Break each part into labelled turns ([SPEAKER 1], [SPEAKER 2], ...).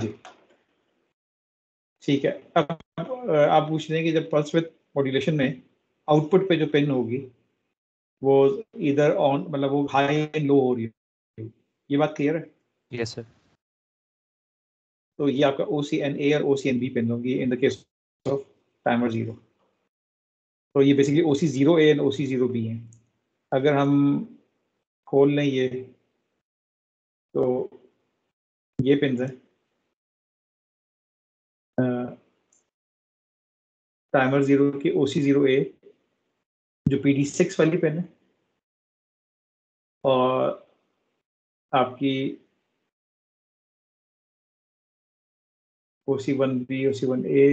[SPEAKER 1] जी ठीक है। अब आप पूछ रहे हैं कि जब पल्स विद मॉड्यूलेशन में आउटपुट पे जो पिन होगी वो इधर ऑन, मतलब वो हाई एंड लो हो रही है, ये बात क्लियर है?
[SPEAKER 2] Yes sir.
[SPEAKER 1] तो ये आपका OCN-A और OCN-B पिन होगी in the case off timer 0। तो ये बेसिकली OC0A एंड OC0B हैं। अगर हम खोल लें ये, तो ये पिन है टाइमर 0 की OC0A जो PD6 वाली पिन है, और आपकी OC1B, OC1A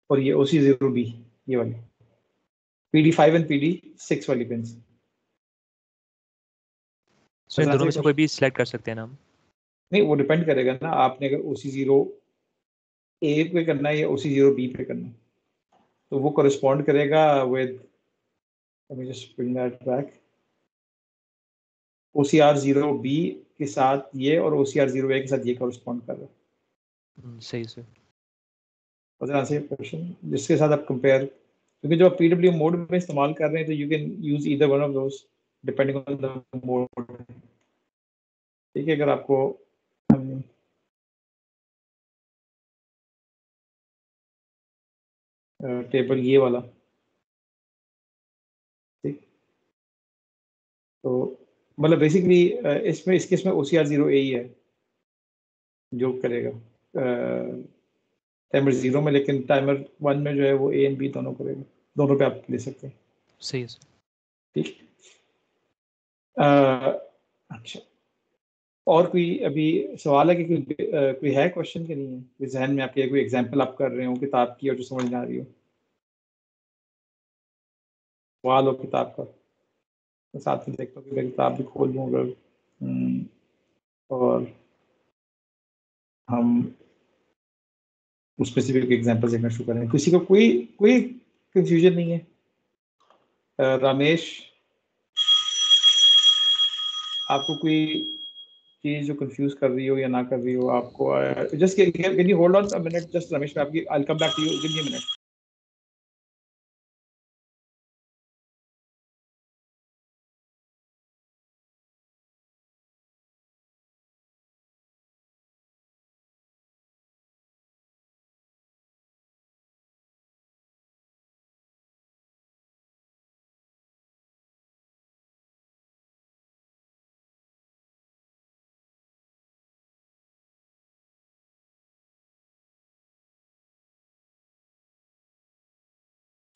[SPEAKER 1] और ये OC0B, ये वाली PD5 एंड PD6 वाली पिन।
[SPEAKER 2] सर इन दोनों में से कोई भी सिलेक्ट कर सकते हैं ना हम?
[SPEAKER 1] नहीं, वो डिपेंड करेगा ना, आपने अगर OC0A पे करना है या OC0B पे करना है, तो वो करस्पॉन्ड करेगा with, let me just bring that back, OCR0B के साथ ये और OCR0A के साथ ये करस्पॉन्ड कर रहा है।
[SPEAKER 2] सही सर।
[SPEAKER 1] आंसर क्वेश्चन जिसके साथ आप कंपेयर, क्योंकि जब आप PWM मोड में इस्तेमाल कर रहे हैं तो you can use either one of those depending on the mode. ठीक है, अगर आपको टेबल ये वाला, ठीक, तो मतलब बेसिकली इसमें इस केस में OCR0A ही है जो करेगा टाइमर 0 में, लेकिन टाइमर 1 में जो है वो A एंड B दोनों करेगा, दोनों पे आप ले सकते हैं।
[SPEAKER 2] सही है सर।
[SPEAKER 1] ठीक। अच्छा, और कोई अभी सवाल है कि कोई है क्वेश्चन के नहीं है? कोई जहन में आपके कोई एग्जांपल आप कर रहे हो किताब की और जो समझ में आ रही हो, सवाल हो किताब का? मैं साथ में देखता हूँ कि मैं किताब भी खोल लूँ अगर, और हम स्पेसिफिक एग्जांपल देखना शुरू करें। किसी को कोई कोई कंफ्यूजन नहीं है? रमेश, आपको कोई चीज जो कंफ्यूज कर रही हो या ना कर रही हो, आपको just can you hold on a minute, just Ramesh, मैं आपकी, I will come back to you, give me a minute.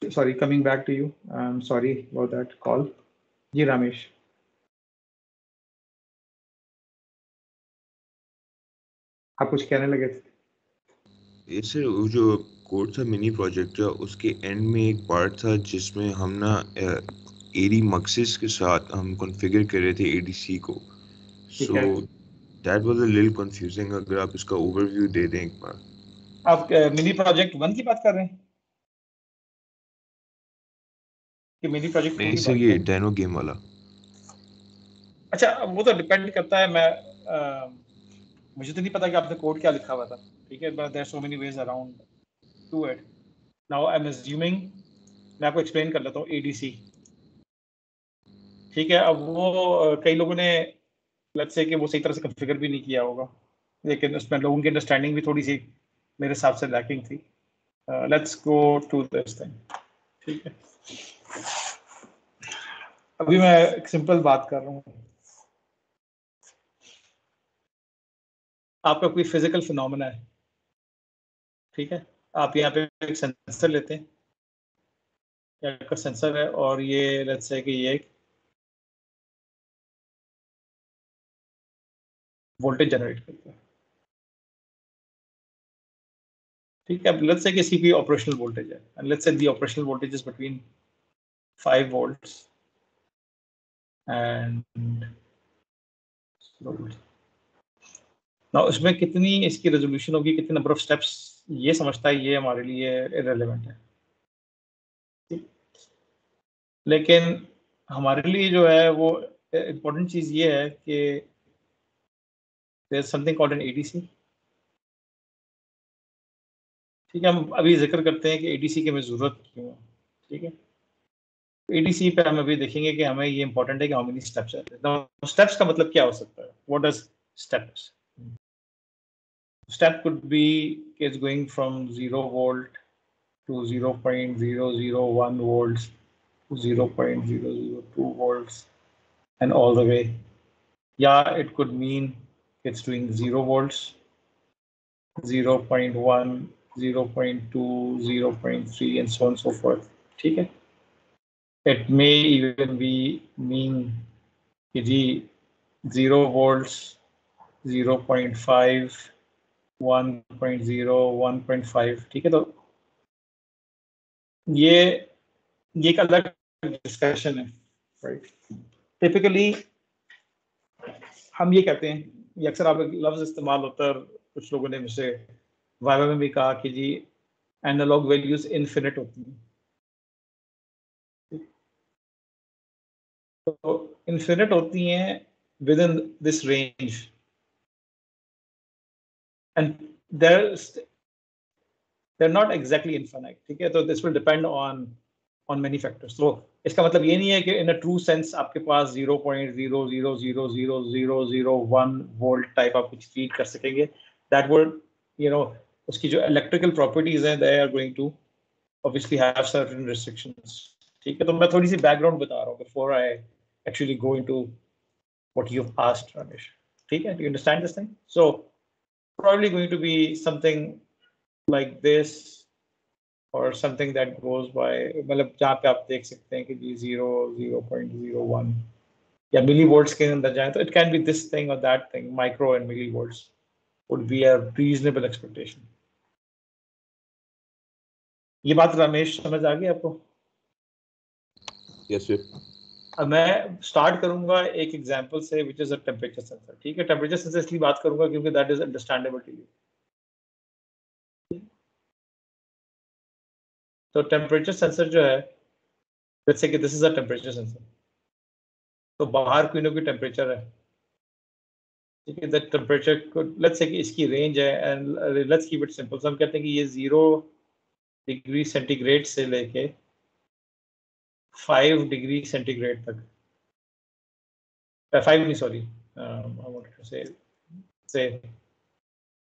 [SPEAKER 1] Sorry, coming back to you. I'm sorry about that call. जी रमेश, आप कुछ कहने लगे थे?
[SPEAKER 3] ये सर वो जो कोड था मिनी प्रोजेक्ट का, उसके एंड में एक पार्ट था जिसमें हम ना एडी मक्सिस के साथ हम कॉन्फ़िगर कर रहे थे एडीसी को। So that was a little confusing. अगर आप इसका ओवरव्यू दे दें एक बार।
[SPEAKER 1] आप मिनी प्रोजेक्ट 1 की बात कर रहे हैं कि मिनी प्रोजेक्ट 2
[SPEAKER 3] नहीं
[SPEAKER 1] की
[SPEAKER 3] सर,
[SPEAKER 1] बात
[SPEAKER 3] ये
[SPEAKER 1] कर रहे हैं?
[SPEAKER 3] डैनो गेम वाला।
[SPEAKER 1] अच्छा, वो तो डिपेंड करता है। मुझे तो नहीं पता कि आपने कोड क्या लिखा हुआ था, ठीक है, but there are so many ways around to it. Now I am assuming, मैं आपको एक्सप्लेन कर लेता हूँ एडीसी। ठीक है, अब वो कई लोगों ने लेट्स से कि वो सही तरह से कॉन्फ़िगर भी नहीं किया होगा, लेकिन उसमें लोगों की अंडरस्टैंडिंग भी थोड़ी सी मेरे हिसाब से लैकिंग थी। Let's go to this thing. ठीक है, अभी मैं एक सिंपल बात कर रहा हूँ। आपका कोई फिजिकल फिनोमेना है, ठीक है, आप यहाँ पे एक सेंसर लेते हैं, आपका सेंसर है और ये लेट्स से कि ये एक वोल्टेज जनरेट करता है। ठीक है, अब लेट्स से कि सीपीयू ऑपरेशनल वोल्टेज है, and let's say the operational voltage is between 5 volts and ना उसमें कितनी इसकी रेजोल्यूशन होगी, कितने नंबर ऑफ स्टेप्स ये समझता है, ये हमारे लिए इररिलेवेंट है। लेकिन हमारे लिए जो है वो इम्पोर्टेंट चीज़ ये है कि there's something called an ADC. ठीक है, हम अभी जिक्र करते हैं कि ADC की हमें ज़रूरत क्यों है. ठीक है, ADC पे हम अभी देखेंगे कि हमें ये इंपॉर्टेंट है कि हाउ मेनी स्टेप्स है. स्टेप्स का मतलब क्या हो सकता है? What does steps? Step could be is going from 0 volt to 0.001 volts to 0.002 volts and all the way. Yeah, it could mean it's doing 0 volts, 0.1, 0.2, 0.3 and so on and so forth. Okay? It may even be mean 0 volts, 0.5, 1.0, 1.5. ठीक है, तो ये एक अलग discussion है, right. Typically हम ये कहते हैं, ये अक्सर आप लफ्ज इस्तेमाल होता है, कुछ लोगों ने मुझसे वाइवा में भी कहा कि जी एनालॉग वैल्यूज इनफिनिट होती हैं. तो इनफिनिट होती हैं with in this range and they're not exactly infinite. ठीक है, तो this will depend on many factors. तो इसका मतलब ये नहीं है कि in a true sense आपके पास 0.0000001 वोल्ट टाइप आप कुछ फीड कर सकेंगे. That would, you know, उसकी जो electrical properties हैं, they are going to obviously have certain restrictions. ठीक है, तो मैं थोड़ी सी background बता रहा हूँ before I actually go into what you've asked, Ramesh. ठीक है, do you understand this thing? So probably going to be something like this or something that goes by, मतलब जहाँ पे आप देख सकते हैं कि जी 0.01 या millivolts के अंदर जाए, तो it can be this thing or that thing. Micro and millivolts would be a reasonable expectation. ये बात रमेश समझ आ गई आपको?
[SPEAKER 3] Yes, sir.
[SPEAKER 1] अब मैं स्टार्ट करूंगा एक एग्जांपल से, which is a temperature sensor. ठीक है, टेम्परेचर सेंसर इसलिए बात करूंगा क्योंकि that is understandable to you. तो टेम्परेचर सेंसर जो है, let's say कि this is a temperature sensor. तो बाहर कोई ना कोई टेम्परेचर है. ठीक है, दैट टेम्परेचर को लेट्स से कि इसकी रेंज है and let's keep it simple. So हम कहते हैं कि ये 0 डिग्री सेंटीग्रेड से लेके 5 डिग्री सेंटीग्रेड तक, 5 नहीं सॉरी, आई वांट टू से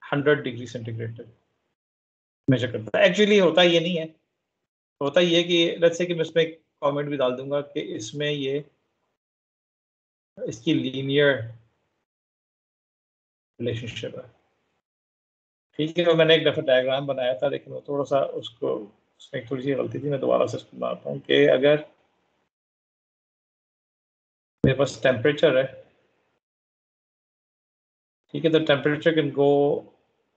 [SPEAKER 1] 100 डिग्री सेंटीग्रेड तक मेजर करता है. एक्चुअली होता ये नहीं है, होता ये है कि लेट्स से कि मैं इसमें कमेंट भी डाल दूंगा कि इसमें ये इसकी लीनियर रिलेशनशिप है. ठीक है, मैंने एक दफ़ा डायग्राम बनाया था, लेकिन वो थोड़ा सा उसको उसमें थोड़ी सी गलती थी. मैं दोबारा से इसको बनाता हूँ कि अगर मेरे पास टेम्परेचर है, ठीक है, तो temperature can go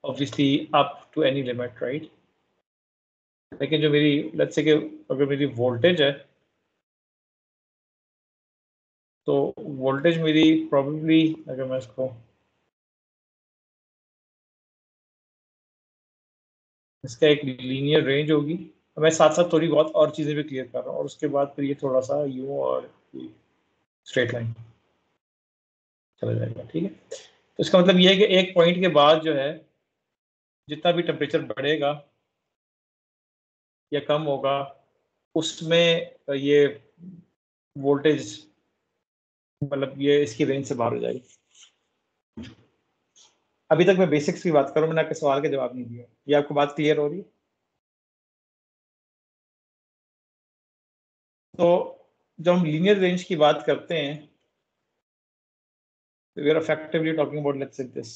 [SPEAKER 1] obviously up to any limit, right. लेकिन जो मेरी लेट्स से कि अगर मेरी वोल्टेज है, तो वोल्टेज मेरी प्रॉब्लली, अगर मैं इसको इसका एक लीनियर रेंज होगी. मैं साथ साथ थोड़ी बहुत और चीज़ें भी क्लियर कर रहा हूँ, और उसके बाद फिर ये थोड़ा सा यूँ और स्ट्रेट लाइन चला जाएगा. ठीक है, तो इसका मतलब ये है कि एक पॉइंट के बाद जो है, जितना भी टेम्परेचर बढ़ेगा या कम होगा, उसमें ये वोल्टेज मतलब ये इसकी रेंज से बाहर हो जाएगी. अभी तक मैं बेसिक्स की बात करूं, मैंने आपके सवाल का जवाब नहीं दिया. ये आपको बात क्लियर हो रही है? तो जब हम लीनियर रेंज की बात करते हैं, we are effectively talking about, let's say, this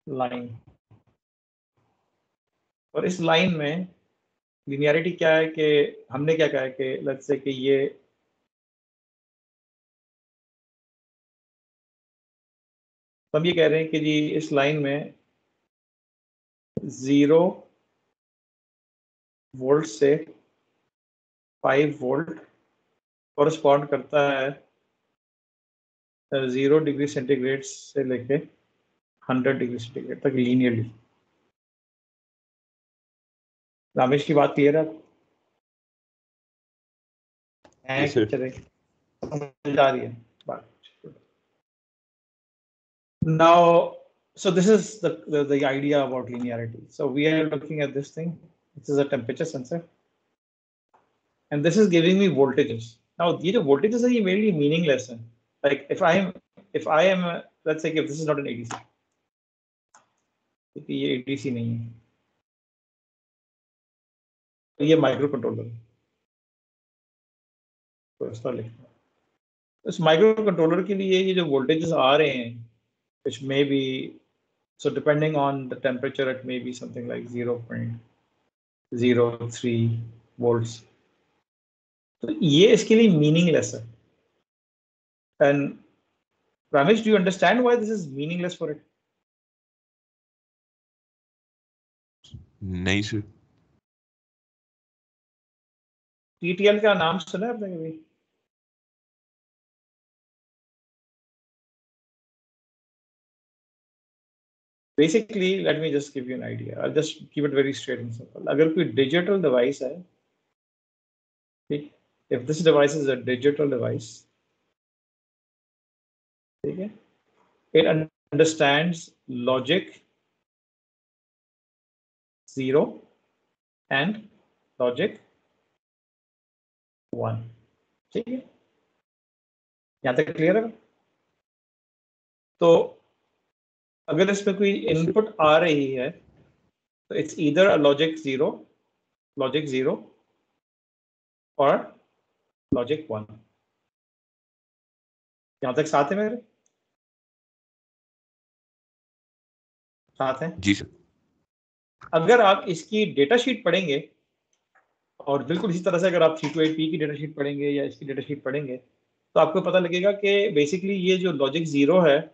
[SPEAKER 1] line. और इस लाइन में लिनियरिटी क्या है कि हमने क्या कहा है कि लेट्स से कि ये हम ये कह रहे हैं कि जी इस लाइन में 0 वोल्ट से 5 वोल्ट कॉरस्पॉन्ड करता है 0 डिग्री सेंटीग्रेड से लेके 100 डिग्री सेंटीग्रेड तक लीनियरली. रामेश की बात क्लियर है?
[SPEAKER 3] Yes, sir.
[SPEAKER 1] समझ आ रही है बात? Now, so this is the idea about linearity. So we are looking at this thing. This is a temperature sensor, and this is giving me voltages. Now, these voltages are very meaningless. Like if I am, let's say if this is not an ADC, ये ADC नहीं है, ये micro controller, तो इस तरह लिखना है. इस माइक्रो कंट्रोलर के लिए ये जो वोल्टेजेस आ रहे हैं, which may be, so depending on the temperature, it may be something like 0.03 volts. तो ये इसके लिए meaningless है. And Ramesh, do you understand why this is meaningless for it?
[SPEAKER 3] नहीं सर.
[SPEAKER 1] TTL का नाम सुना है आपने कभी? Basically, let me just give you an idea. I'll just keep it very straight and simple. अगर कोई digital device है, if this device is a digital device, ठीक है, it understands logic 0 and logic 1. ठीक है, यहाँ तक क्लियर है? तो अगर इसमें कोई इनपुट आ रही है, तो इट्स ईदर अ लॉजिक 0 और लॉजिक 1. यहाँ तक साथ है मेरे? साथ है?
[SPEAKER 3] जी सर.
[SPEAKER 1] अगर आप इसकी डेटा शीट पढ़ेंगे, और बिल्कुल इसी तरह से अगर आप 328P की डेटा शीट पढ़ेंगे या इसकी डेटा शीट पढ़ेंगे, तो आपको पता लगेगा कि बेसिकली ये जो लॉजिक 0 है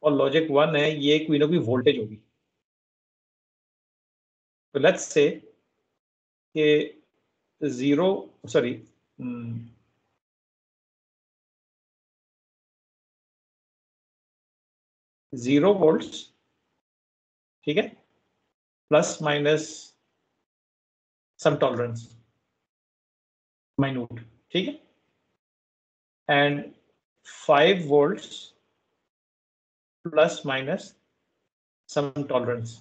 [SPEAKER 1] और लॉजिक 1 है, ये कोई ना कोई वोल्टेज होगी. तो लेट्स से कि 0 वोल्ट्स, ठीक है, plus minus sum tolerance, minute, ठीक है, and 5 volts plus minus some tolerance.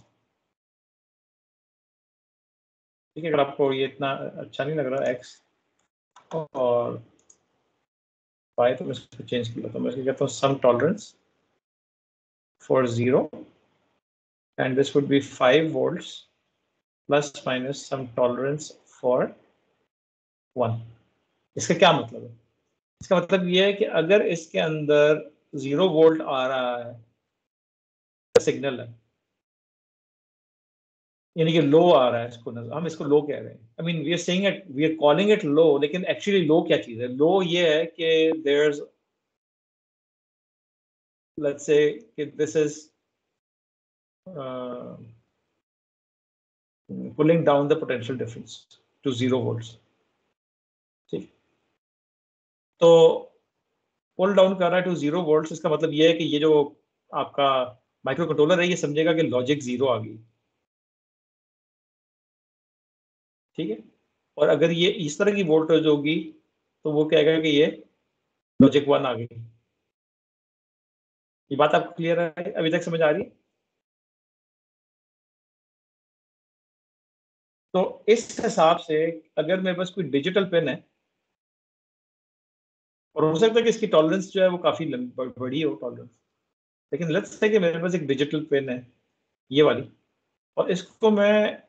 [SPEAKER 1] ठीक है, अगर आपको ये इतना अच्छा नहीं लग रहा x और y, तो मैं इसको चेंज कर लेता हूँ. मैं इसको कहता हूँ some tolerance for 0 and this would be 5 volts plus minus some tolerance for 1. इसका क्या मतलब है? इसका मतलब ये है कि अगर इसके अंदर 0 वोल्ट आ रहा है, सिग्नल है, यानी कि लो आ रहा है, इसको हम इसको लो कह रहे हैं. I mean we are saying it, we are calling it low, लेकिन एक्चुअली लो क्या चीज है? लो ये है कि देयर्स, लेट्स से कि this is pulling down the potential difference to 0 volts. ठीक, तो पुल डाउन कर रहा है टू 0 volts. इसका मतलब ये है कि ये जो आपका माइक्रो कंट्रोलर है, ये समझेगा कि लॉजिक 0 आ गई. ठीक है, और अगर ये इस तरह की वोल्टेज होगी, तो वो कहेगा कि ये लॉजिक 1 आ गई. ये बात आपको क्लियर है? अभी तक समझ आ रही है? तो इस हिसाब से अगर मेरे पास कोई डिजिटल पेन है, और हो सकता है कि इसकी टॉलरेंस जो है वो काफी बड़ी हो टॉलरेंस, लेकिन लेट्स से कि मेरे पास एक डिजिटल पेन है, ये वाली, और इसको मैं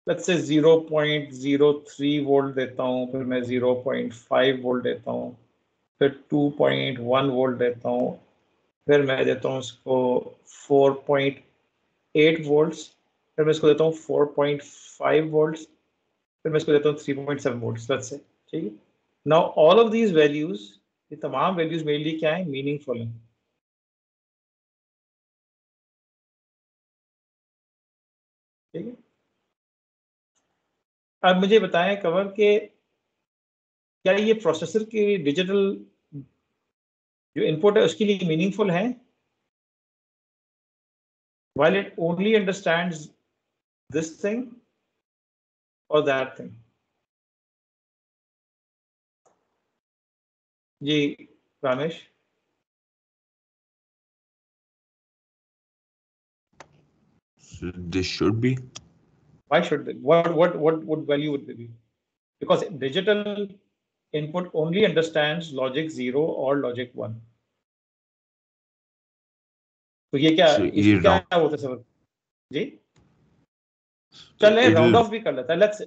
[SPEAKER 1] लेट्स से 0.03 वोल्ट देता हूँ, फिर मैं 0.5 वोल्ट देता हूँ, फिर 2.1 वोल्ट देता हूँ, फिर मैं देता हूँ इसको 4.8 वोल्ट्स, फिर मैं इसको देता हूँ 4.5 वोल्ट्स, फिर मैं इसको देता हूँ 3.7 वोल्ट्स, लेट्स से. ठीक है, now all of these values, ये तमाम वैल्यूज मेरे लिए क्या है? मीनिंगफुल है. ठीक है, अब मुझे बताएं कवर के क्या ये प्रोसेसर की डिजिटल जो इनपुट है उसके लिए मीनिंगफुल है, while it only understands this thing or that thing? Ji Ramesh.
[SPEAKER 3] So this should be.
[SPEAKER 1] Why should they? What value would they be? Because digital input only understands logic 0 or logic 1. तो ये क्या
[SPEAKER 3] So
[SPEAKER 1] इसको क्या होता है sir जी? चले round of भी कर लेता है। लेट्स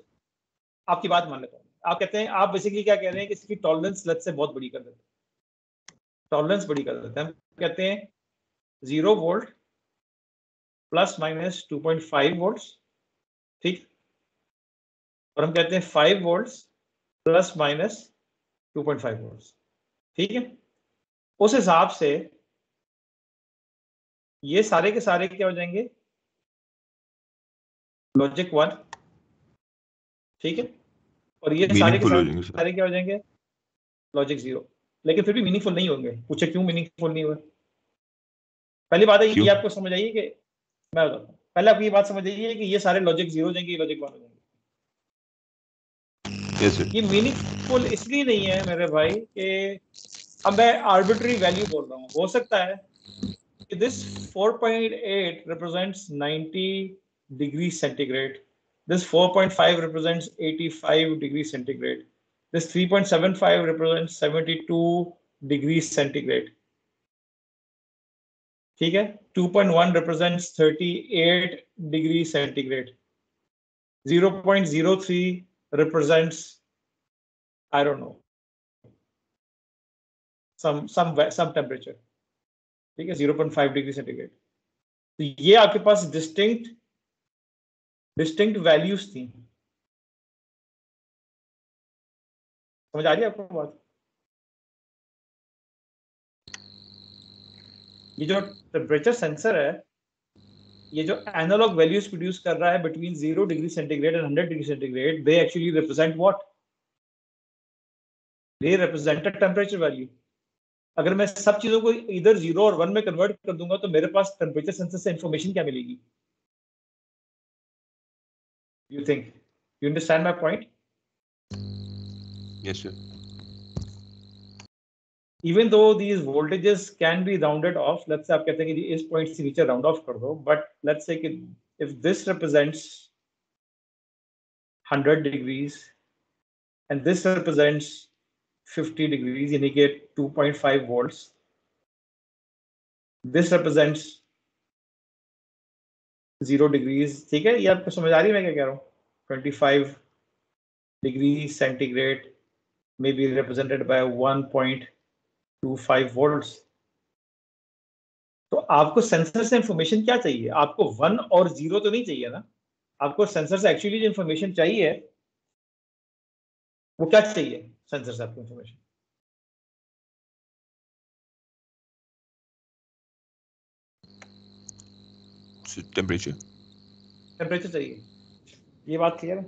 [SPEAKER 1] आपकी बात मान लेता हूँ। आप कहते हैं आप बेसिकली क्या कह रहे हैं कि इसकी टॉलरेंस लेट्स से बहुत बड़ी कर देते हैं। टॉलरेंस बड़ी कर देते हैं। हम कहते हैं 0 वोल्ट प्लस माइनस 2.5 वोल्ट्स, ठीक, और हम कहते हैं 5 वोल्ट्स प्लस माइनस 2.5 वोल्ट्स, ठीक है। उस हिसाब से ये सारे के सारे क्या हो जाएंगे? लॉजिक 1, ठीक है, और ये सारे के सारे क्या हो जाएंगे? लॉजिक 0। लेकिन फिर भी मीनिंगफुल नहीं होंगे। पूछे क्यों मीनिंगफुल नहीं हुए? पहली बात है ये आपको समझ आइए कि मैं बताता हूँ। पहले आपको ये बात समझ आइए कि ये सारे लॉजिक 0 हो जाएंगे, ये लॉजिक 1 हो जाएंगे।
[SPEAKER 3] yes,
[SPEAKER 1] ये मीनिंगफुल इसलिए नहीं है मेरे भाई कि अब मैं आर्बिट्री वैल्यू बोल रहा हूँ। हो सकता है कि this 4.8 represents 90 degrees centigrade, this 4.5 represents 85 degrees centigrade, this 3.75 represents 72 degrees centigrade, ठीक है। 2.1 represents 38 degrees centigrade, 0.03 represents I don't know some temperature, ठीक है, 0.5 डिग्री सेंटीग्रेड। तो ये आपके पास डिस्टिंक्ट वैल्यूज थी। समझ आ रही है आपको बात? ये जो टेम्परेचर सेंसर है, ये जो एनालॉग वैल्यूज प्रोड्यूस कर रहा है between 0 degree centigrade and 100 degree centigrade, they actually represent what? They represent a temperature value. अगर मैं सब चीजों को इधर 0 और 1 में कन्वर्ट कर दूंगा तो मेरे पास टेम्परेचर सेंसर से इंफॉर्मेशन क्या मिलेगी? You think? You understand my point?
[SPEAKER 3] yes sir.
[SPEAKER 1] Even though these voltages can be rounded off, let's say आप कहते हैं कि इस पॉइंट से नीचे राउंड ऑफ कर दो, but let's say कि if this represents 100 degrees and this represents 50 degrees, यानी कि 2.5 volts, this represents 0 degrees, ठीक है। ये आपको समझ आ रही है मैं क्या कह रहा हूँ? 25 degrees centigrade may be represented by 1.25 volts. तो आपको सेंसर से इंफॉर्मेशन क्या चाहिए? आपको 1 और 0 तो नहीं चाहिए ना। आपको सेंसर से एक्चुअली जो इंफॉर्मेशन चाहिए वो क्या चाहिए? सेंसर से आपको इंफॉर्मेशन टेम्परेचर चाहिए। ये बात क्लियर है?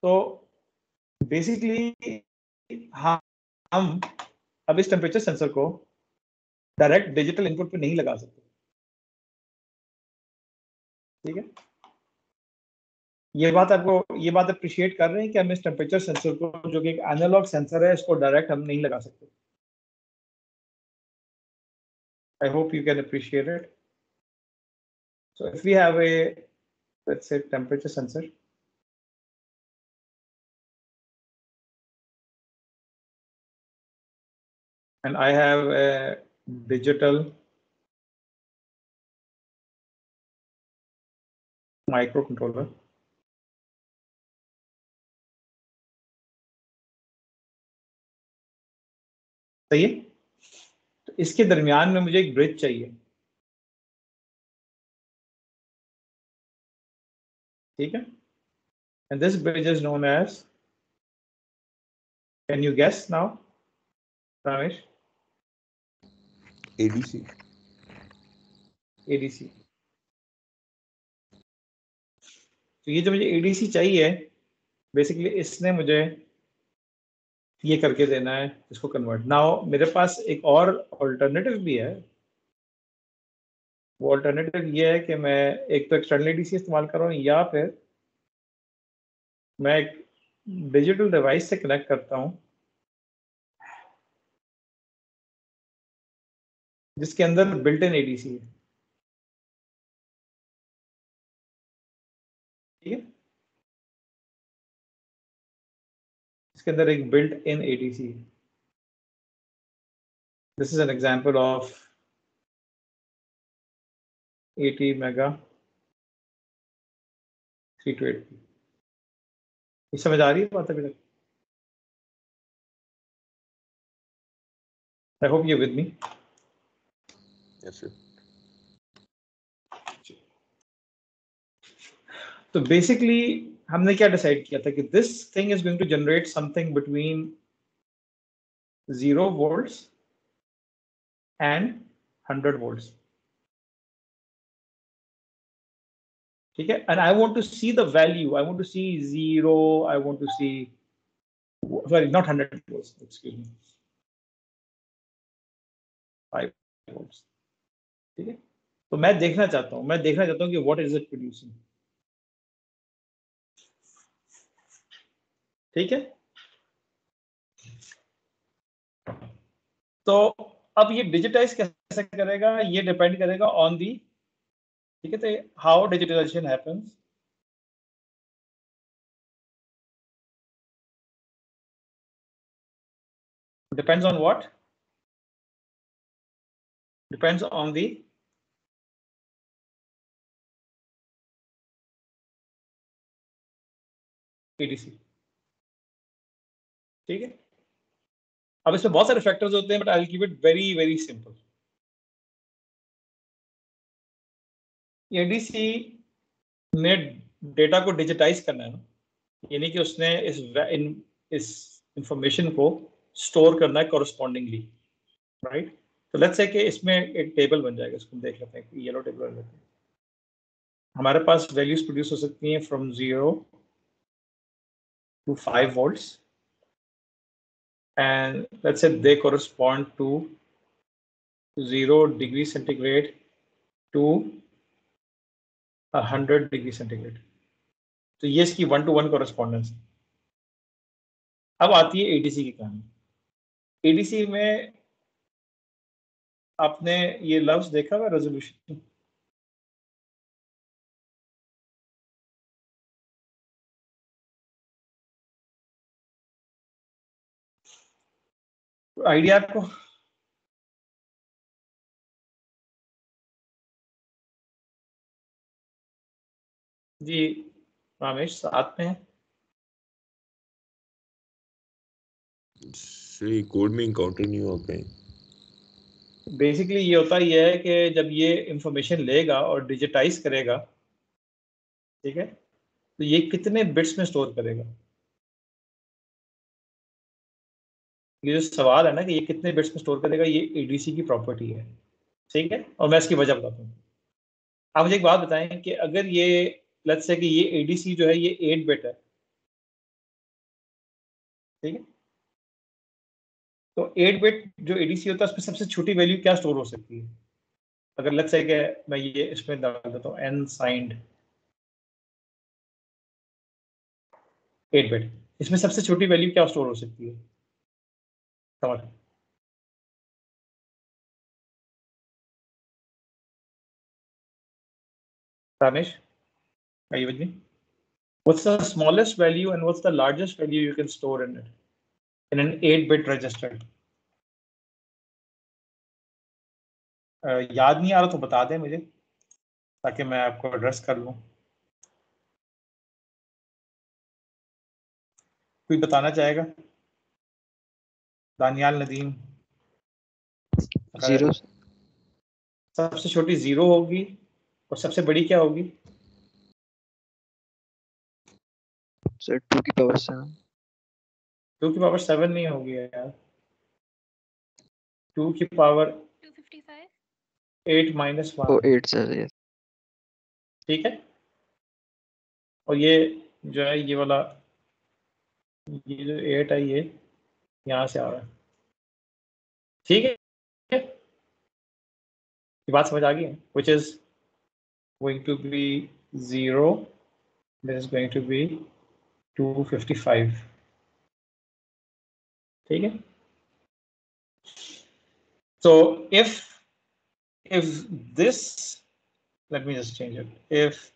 [SPEAKER 1] तो बेसिकली हम अब इस टेम्परेचर सेंसर को डायरेक्ट डिजिटल इनपुट पे नहीं लगा सकते, ठीक है। ये बात अप्रिशिएट कर रहे हैं कि हम इस टेम्परेचर सेंसर को, जो कि एक एनालॉग सेंसर है, इसको डायरेक्ट हम नहीं लगा सकते। I hope you can appreciate it. So if we have a, let's say, temperature sensor, and I have a digital microcontroller, सही है। तो इसके दरमियान में मुझे एक ब्रिज चाहिए, ठीक है। And this bridge is known as, can you guess now, Ramesh?
[SPEAKER 3] ADC.
[SPEAKER 1] ADC। तो ये जो मुझे ADC चाहिए, बेसिकली इसने मुझे ये करके देना है, इसको कन्वर्ट। नाउ मेरे पास एक और ऑल्टरनेटिव भी है। वो ऑल्टरनेटिव ये है कि मैं एक तो एक्सटर्नल ADC इस्तेमाल कर रहा हूँ, या फिर मैं एक डिजिटल डिवाइस से कनेक्ट करता हूँ जिसके अंदर बिल्ट इन ADC है। इसके अंदर एक built in ADC. This is an example of 80 mega 3280. ये समझ आ रही है बात अभी तक? I hope you're with me.
[SPEAKER 3] Yes, sir.
[SPEAKER 1] So basically हमने क्या डिसाइड किया था कि this thing is going to generate something between 0 volts and 100 volts. ठीक है? And I want to see the value. I want to see 0. I want to see, sorry, not 100 volts. Excuse me. 5 volts. ठीक है? तो मैं देखना चाहता हूँ कि what is it producing. ठीक है? तो अब ये डिजिटाइज कैसे करेगा, ये डिपेंड करेगा ऑन दी, ठीक है, तो how digitisation happens. Depends on what? Depends on the ADC. ठीक है? अब इसमें बहुत सारे फैक्टर्स होते हैं, but I will keep it very very simple. ADC ने डेटा को डिजिटाइज करना है ना, यानी कि उसने इस इंफॉर्मेशन को स्टोर करना है कॉरस्पॉन्डिंगली, राइट? तो लेट्स से कि इसमें एक टेबल बन जाएगा, इसको हम देख लेते हैं, येलो टेबल लेते हैं. हमारे पास वैल्यूज प्रोड्यूस हो सकती हैं from 0 to 5 volts, and let's say they correspond to 0 degree centigrade to 100 degree centigrade. तो ये इसकी 1-to-1 कॉरेस्पॉन्डेंस है. अब आती है एडीसी की कहानी. एडीसी में आपने ये लफ्ज देखा हुआ रेजोल्यूशन? आइडिया आपको? जी रामेश साथ में है.
[SPEAKER 3] सही कोड में इनकाउंटर नहीं हुआ कहीं.
[SPEAKER 1] बेसिकली ये होता ही है कि जब ये इंफॉर्मेशन लेगा और डिजिटाइज करेगा, ठीक है, तो ये कितने बिट्स में स्टोर करेगा. ये जो सवाल है ना कि ये कितने बिट्स में स्टोर करेगा, ये एडीसी की प्रॉपर्टी है. ठीक है, और मैं इसकी वजह बताता हूँ. आप मुझे एक बात बताएं कि अगर ये लेट्स से कि ये एडीसी जो है ये 8 बिट है, ठीक है, तो 8 बिट जो एडीसी होता है उसमें सबसे छोटी वैल्यू क्या स्टोर हो सकती है? अगर लेट्स से कि मैं ये इसमें डाल देता हूँ n साइंड 8 बिट, इसमें सबसे छोटी वैल्यू क्या स्टोर हो सकती है? समझ? Ramesh, are you with me? What's the smallest value and what's the largest value you can store in it in an 8-bit register? याद नहीं आ रहा तो बता दें मुझे ताकि मैं आपको एड्रेस कर लूं. कोई बताना चाहेगा? दानियाल, नदीम?
[SPEAKER 2] 0.
[SPEAKER 1] सबसे छोटी 0 होगी और सबसे बड़ी क्या होगी?
[SPEAKER 2] सर 2 की पावर 7.
[SPEAKER 1] 2 की पावर 7 नहीं होगी यार. 2 की पावर
[SPEAKER 4] 255.
[SPEAKER 1] 8 माइनस 1.
[SPEAKER 2] ओ 8 सर. यस.
[SPEAKER 1] ठीक है, और ये जो है ये वाला, ये जो 8 है ये यहाँ से आ रहा है. ठीक है, ये बात समझ आ गई है? Which is going to be 0, this is going to be 255. ठीक है, so if this, let me just change it, if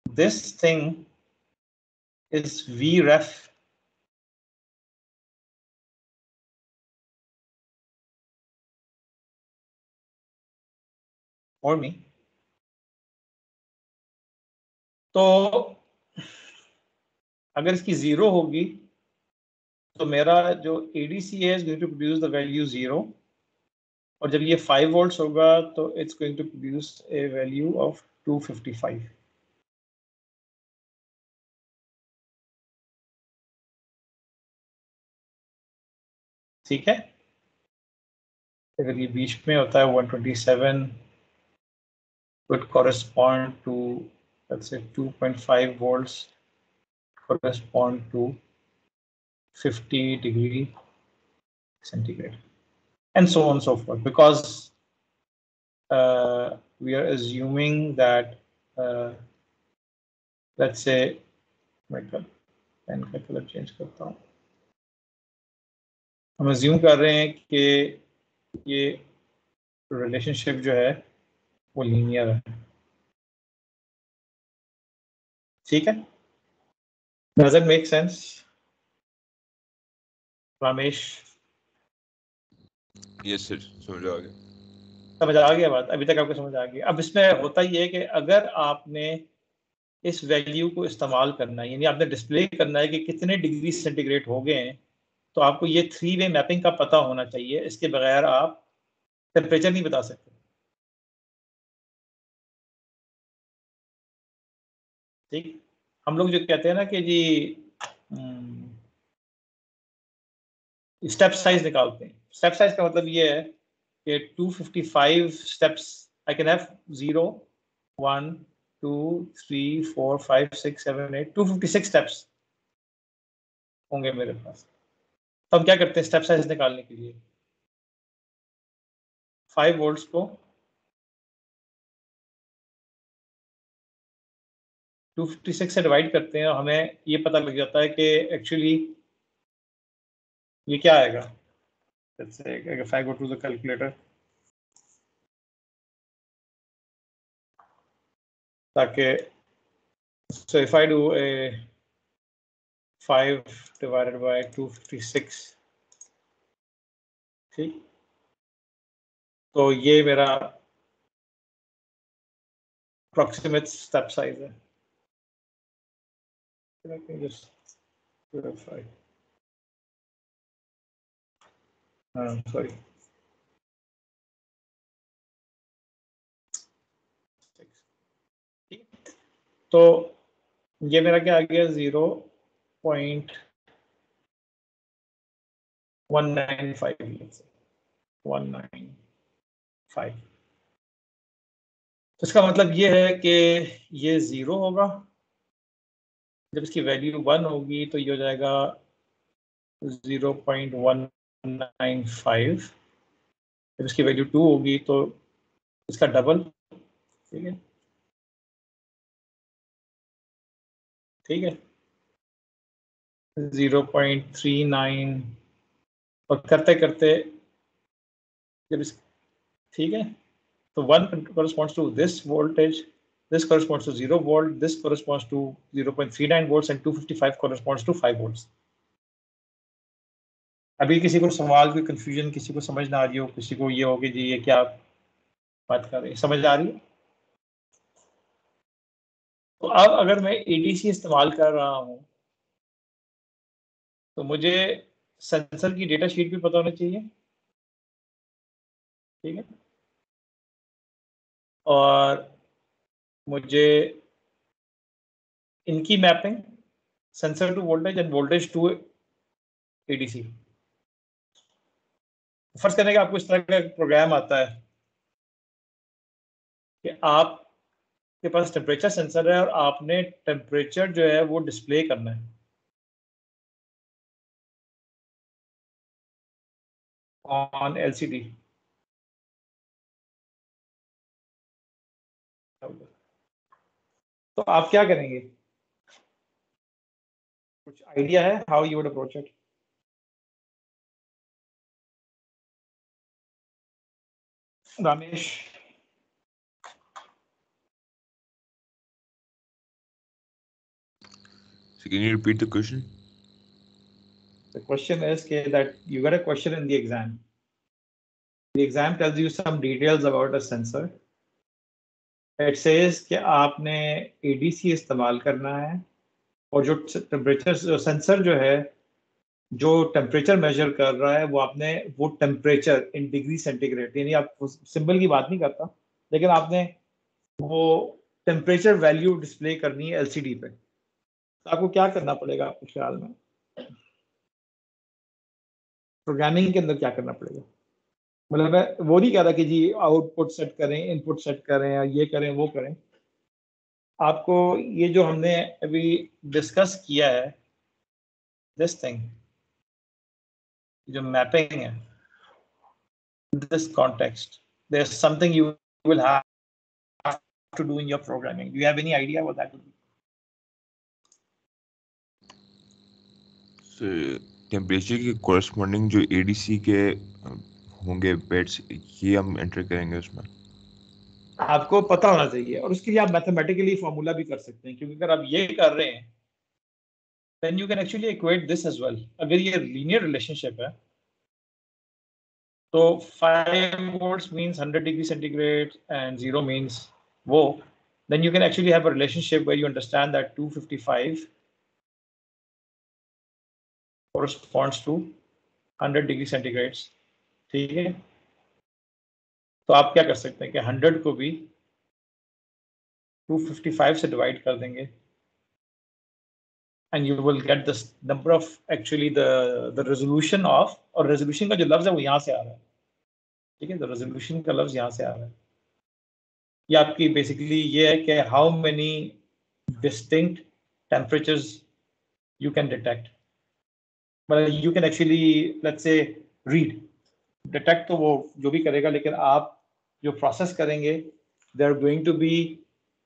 [SPEAKER 1] this thing is vref और मी। तो अगर इसकी 0 होगी तो मेरा जो ADC है is going to produce the value 0, और जब ये 5 वोल्ट्स होगा तो it's going to produce a value of 255। ठीक है, अगर ये बीच में होता है 127 would correspond to, let's say 2.5 volts correspond to 50 degree centigrade, and so on and so forth, because we are assuming that let's say मैं पेन का colour change करता हूँ, हम assume कर रहे हैं कि ये रिलेशनशिप जो है वो लीनियर है। ठीक है, does it make sense Ramesh?
[SPEAKER 3] Yes sir, समझ आ गया।
[SPEAKER 1] समझ आ गया बात? अभी तक आपको समझ आ गया? अब इसमें होता ये है कि अगर आपने इस वैल्यू को इस्तेमाल करना है, यानी आपने डिस्प्ले करना है कि कितने डिग्री सेंटीग्रेड हो गए हैं, तो आपको ये 3-वे मैपिंग का पता होना चाहिए। इसके बगैर आप टेम्परेचर नहीं बता सकते। ठीक, हम लोग जो कहते हैं ना कि जी स्टेप साइज निकालते हैं। स्टेप साइज का मतलब ये है कि 255 steps I can have 0 1 2 3 4 5 6 7 8 256 steps होंगे मेरे पास। तो हम क्या करते हैं स्टेप साइज निकालने के लिए? 5 वोल्ट्स को 256 से डिवाइड करते हैं और हमें ये पता लग जाता है कि एक्चुअली ये क्या आएगा। Let's say if I go to the calculator, ताकि so if I do a 5 divided by 256, ठीक, तो ये मेरा approximate step size है। I can just verify. Sorry. ठीक, तो ये मेरा क्या आ गया 0.195 195। तो इसका मतलब ये है कि ये 0 होगा, जब इसकी वैल्यू 1 होगी तो ये हो जाएगा 0.195, जब इसकी वैल्यू 2 होगी तो इसका डबल। ठीक है, ठीक है, 0.39, और करते करते जब इस, ठीक है, तो 1 corresponds to this voltage, this corresponds to 0 volt, this corresponds to 0.39 volts, and 255 corresponds to 5 volts. अभी किसी को सवाल, कोई कंफ्यूजन, किसी को समझ ना आ रही हो, किसी को ये हो कि जी ये क्या बात कर रहे हैं, समझ आ रही है? तो अब अगर मैं ADC इस्तेमाल कर रहा हूं तो मुझे सेंसर की डेटा शीट भी पता होना चाहिए। ठीक है, और मुझे इनकी mapping sensor to voltage and voltage to ADC। फर्ज करने का आपको इस तरह का प्रोग्राम आता है कि आपके पास टेम्परेचर सेंसर है और आपने टेम्परेचर जो है वो डिस्प्ले करना है ऑन LCD। तो आप क्या करेंगे? कुछ आइडिया है how you would approach it? Ramesh?
[SPEAKER 3] So can you repeat the question?
[SPEAKER 1] The question is that you got a question in the exam. The exam tells you some details about a sensor it says कि आपने ADC इस्तेमाल करना है और जो temperature sensor जो है जो टेम्परेचर मेजर कर रहा है वो आपने वो टेम्परेचर इन डिग्री सेंटीग्रेड, यानी आप सिंबल की बात नहीं करता, लेकिन आपने वो टेम्परेचर वैल्यू डिस्प्ले करनी है एलसीडी पे। तो आपको क्या करना पड़ेगा आपके ख्याल में, प्रोग्रामिंग के अंदर क्या करना पड़ेगा? मतलब मैं वो नहीं कह रहा कि जी आउटपुट सेट करें, इनपुट सेट करें, या ये करें वो करें। आपको ये जो हमने अभी डिस्कस किया है, दिस थिंग, जो मैपिंग है, this context, there is something you will have to do in your programming. Do you have any idea what that would be?
[SPEAKER 3] Temperature के कॉरस्पॉन्डिंग जो एडीसी के होंगे बिट्स, ये हम एंटर करेंगे उसमें।
[SPEAKER 1] आपको पता होना चाहिए, और उसके लिए आप मैथमेटिकली फॉर्मूला भी कर सकते हैं, क्योंकि अगर आप ये कर रहे हैं then you can actually equate this as well। अगर ये लीनियर रिलेशनशिप है तो 5 volts means 100 degree centigrade and 0 means वो, then you can actually have a relationship where you understand that 255 corresponds to 100 degree centigrades। ठीक है, तो आप क्या कर सकते हैं कि 100 को भी 255 से डिवाइड कर देंगे and you will get this number of actually the resolution of, और resolution का जो लफ्ज है वो यहाँ से आ रहा है, ठीक है, तो resolution का लफ्ज यहाँ से आ रहा है। ये आपकी बेसिकली ये है कि how many distinct temperatures you can detect, मतलब you can actually let's say read, detect तो वो जो भी करेगा, लेकिन आप जो प्रोसेस करेंगे they are going to be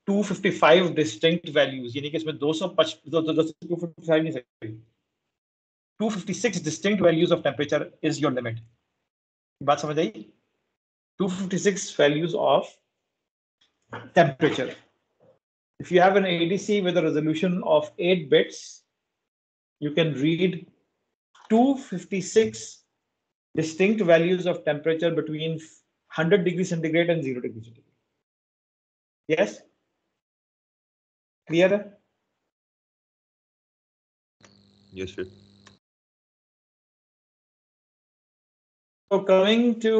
[SPEAKER 1] 255 distinct values, यानी कि इसमें 255 नहीं सकती, 256 distinct values of temperature is your limit। बात समझ आई? 256 values of temperature। If you have an ADC with a resolution of 8 bits, you can read 256 distinct values of temperature between 100 degrees centigrade and 0 degrees centigrade। Yes? Clear?
[SPEAKER 3] Yes, sir.
[SPEAKER 1] So coming to,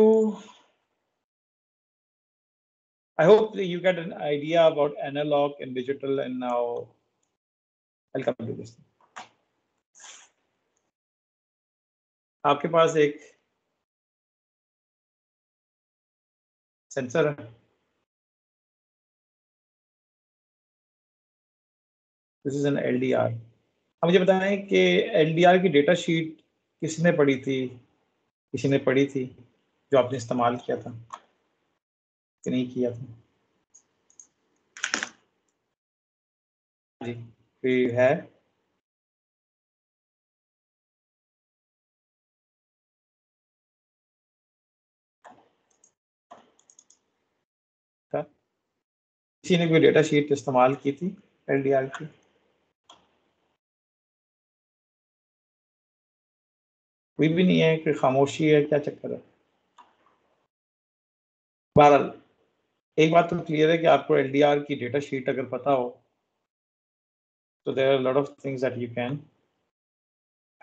[SPEAKER 1] I hope that you get an idea about analog and digital, and now I'll come to this। आपके पास एक sensor है, this is N LDR। अब मुझे बताएं कि LDR की data sheet किसने पढ़ी थी, किसी ने पढ़ी थी जो आपने इस्तेमाल किया था कि नहीं किया था? जी कोई है? था किसी ने कोई डेटा शीट इस्तेमाल की थी LDR की? कोई भी नहीं है कि खामोशी है, क्या चक्कर है? बहरहाल एक बात तो क्लियर है कि आपको LDR की डेटा शीट अगर पता हो तो there are lot of things that you can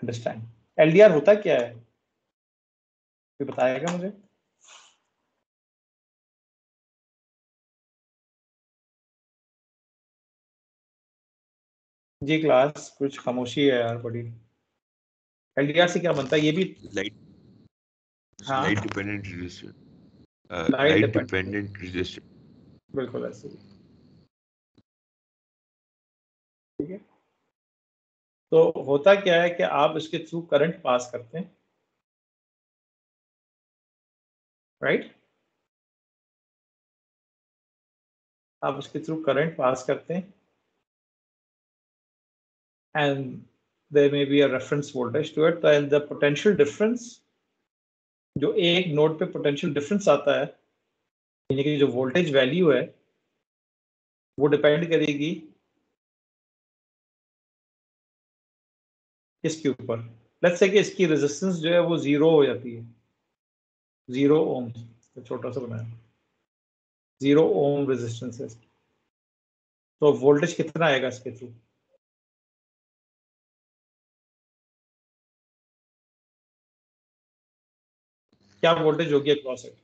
[SPEAKER 1] understand. LDR होता क्या है, कोई बताएगा मुझे? जी क्लास, कुछ खामोशी है यार बड़ी। LDR से क्या बनता है ये भी?
[SPEAKER 3] लाइट
[SPEAKER 1] हाँ,
[SPEAKER 3] light dependent resistor,
[SPEAKER 1] light
[SPEAKER 3] light
[SPEAKER 1] dependent,
[SPEAKER 3] dependent resistor.
[SPEAKER 1] बिल्कुल ऐसे ही, ठीक है। तो होता क्या है कि आप इसके थ्रू करंट पास करते हैं, राइट? आप उसके थ्रू करंट पास करते हैं and there may be a reference voltage to it, and the potential difference, जो एक नोड पे पोटेंशियल डिफरेंस आता है, यानी कि जो वोल्टेज वैल्यू है वो डिपेंड करेगी इसके ऊपर। लेट्स से कि इसकी रेजिस्टेंस जो है वो 0 हो जाती है, 0 ओम, तो छोटा सा बनाया, 0 ओम रेजिस्टेंस है, तो वोल्टेज कितना आएगा इसके थ्रू? क्या वोल्टेज होगी अक्रॉस इट?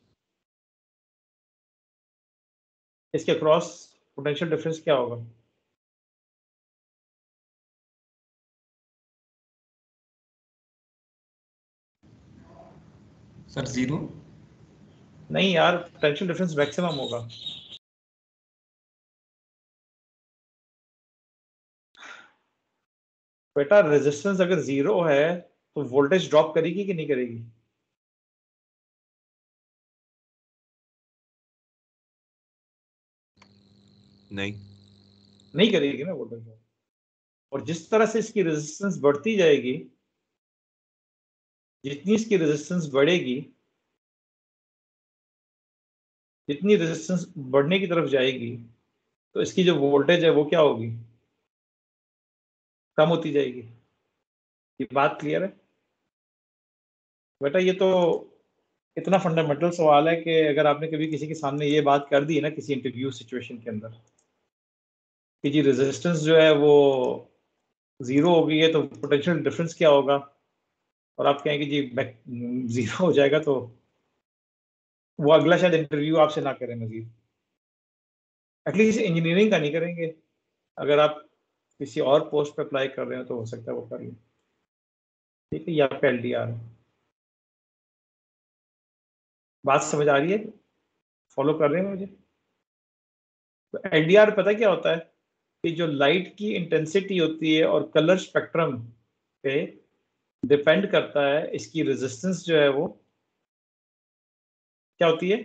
[SPEAKER 1] इसके अक्रॉस पोटेंशियल डिफरेंस क्या होगा?
[SPEAKER 4] सर 0।
[SPEAKER 1] नहीं यार, पोटेंशियल डिफरेंस मैक्सिमम होगा। बेटा रेजिस्टेंस अगर 0 है तो वोल्टेज ड्रॉप करेगी कि नहीं करेगी? नहीं करेगी ना वोल्टेज ड्रॉप। और जिस तरह से इसकी रेजिस्टेंस बढ़ती जाएगी, जितनी इसकी रेजिस्टेंस बढ़ेगी, जितनी रेजिस्टेंस बढ़ने की तरफ जाएगी, तो इसकी जो वोल्टेज है वो क्या होगी? कम होती जाएगी। ये बात क्लियर है बेटा? ये तो इतना फंडामेंटल सवाल है कि अगर आपने कभी किसी के सामने ये बात कर दी है ना, किसी इंटरव्यू सिचुएशन के अंदर, कि जी रेजिस्टेंस जो है वो 0 हो गई है तो पोटेंशियल डिफरेंस क्या होगा, और आप कहेंगे जी 0 हो जाएगा, तो वो अगला शायद इंटरव्यू आपसे ना करें मजीद, एटलीस्ट इंजीनियरिंग का नहीं करेंगे। अगर आप किसी और पोस्ट पे अप्लाई कर रहे हो तो हो सकता है वो कर लें। ठीक है, ये आपका LDR है। बात समझ आ रही है? फॉलो कर रहे हैं मुझे? तो LDR पता क्या होता है कि जो लाइट की इंटेंसिटी होती है और कलर स्पेक्ट्रम पे डिपेंड करता है इसकी रेजिस्टेंस जो है वो क्या होती है,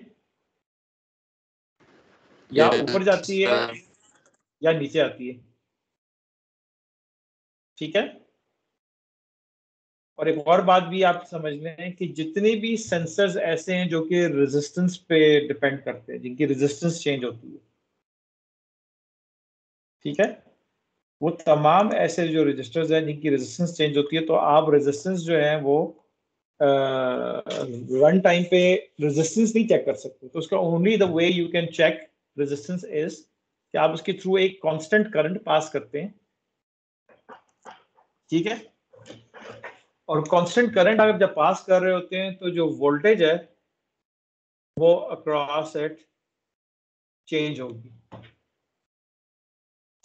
[SPEAKER 1] या ऊपर जाती है या नीचे आती है। ठीक है, और एक और बात भी आप समझ लें कि जितने भी सेंसर्स ऐसे हैं जो कि रेजिस्टेंस पे डिपेंड करते हैं, जिनकी रेजिस्टेंस चेंज होती है, ठीक है, वो तमाम ऐसे जो रजिस्टर्स हैं जिनकी रेजिस्टेंस चेंज होती है, तो आप रेजिस्टेंस जो है वो रन टाइम पे रेजिस्टेंस नहीं चेक कर सकते। तो उसका only the way you can check resistance is कि आप उसके थ्रू एक कांस्टेंट करंट पास करते हैं। ठीक है, और कांस्टेंट करंट आप जब पास कर रहे होते हैं तो जो वोल्टेज है वो अक्रॉस इट चेंज होगी।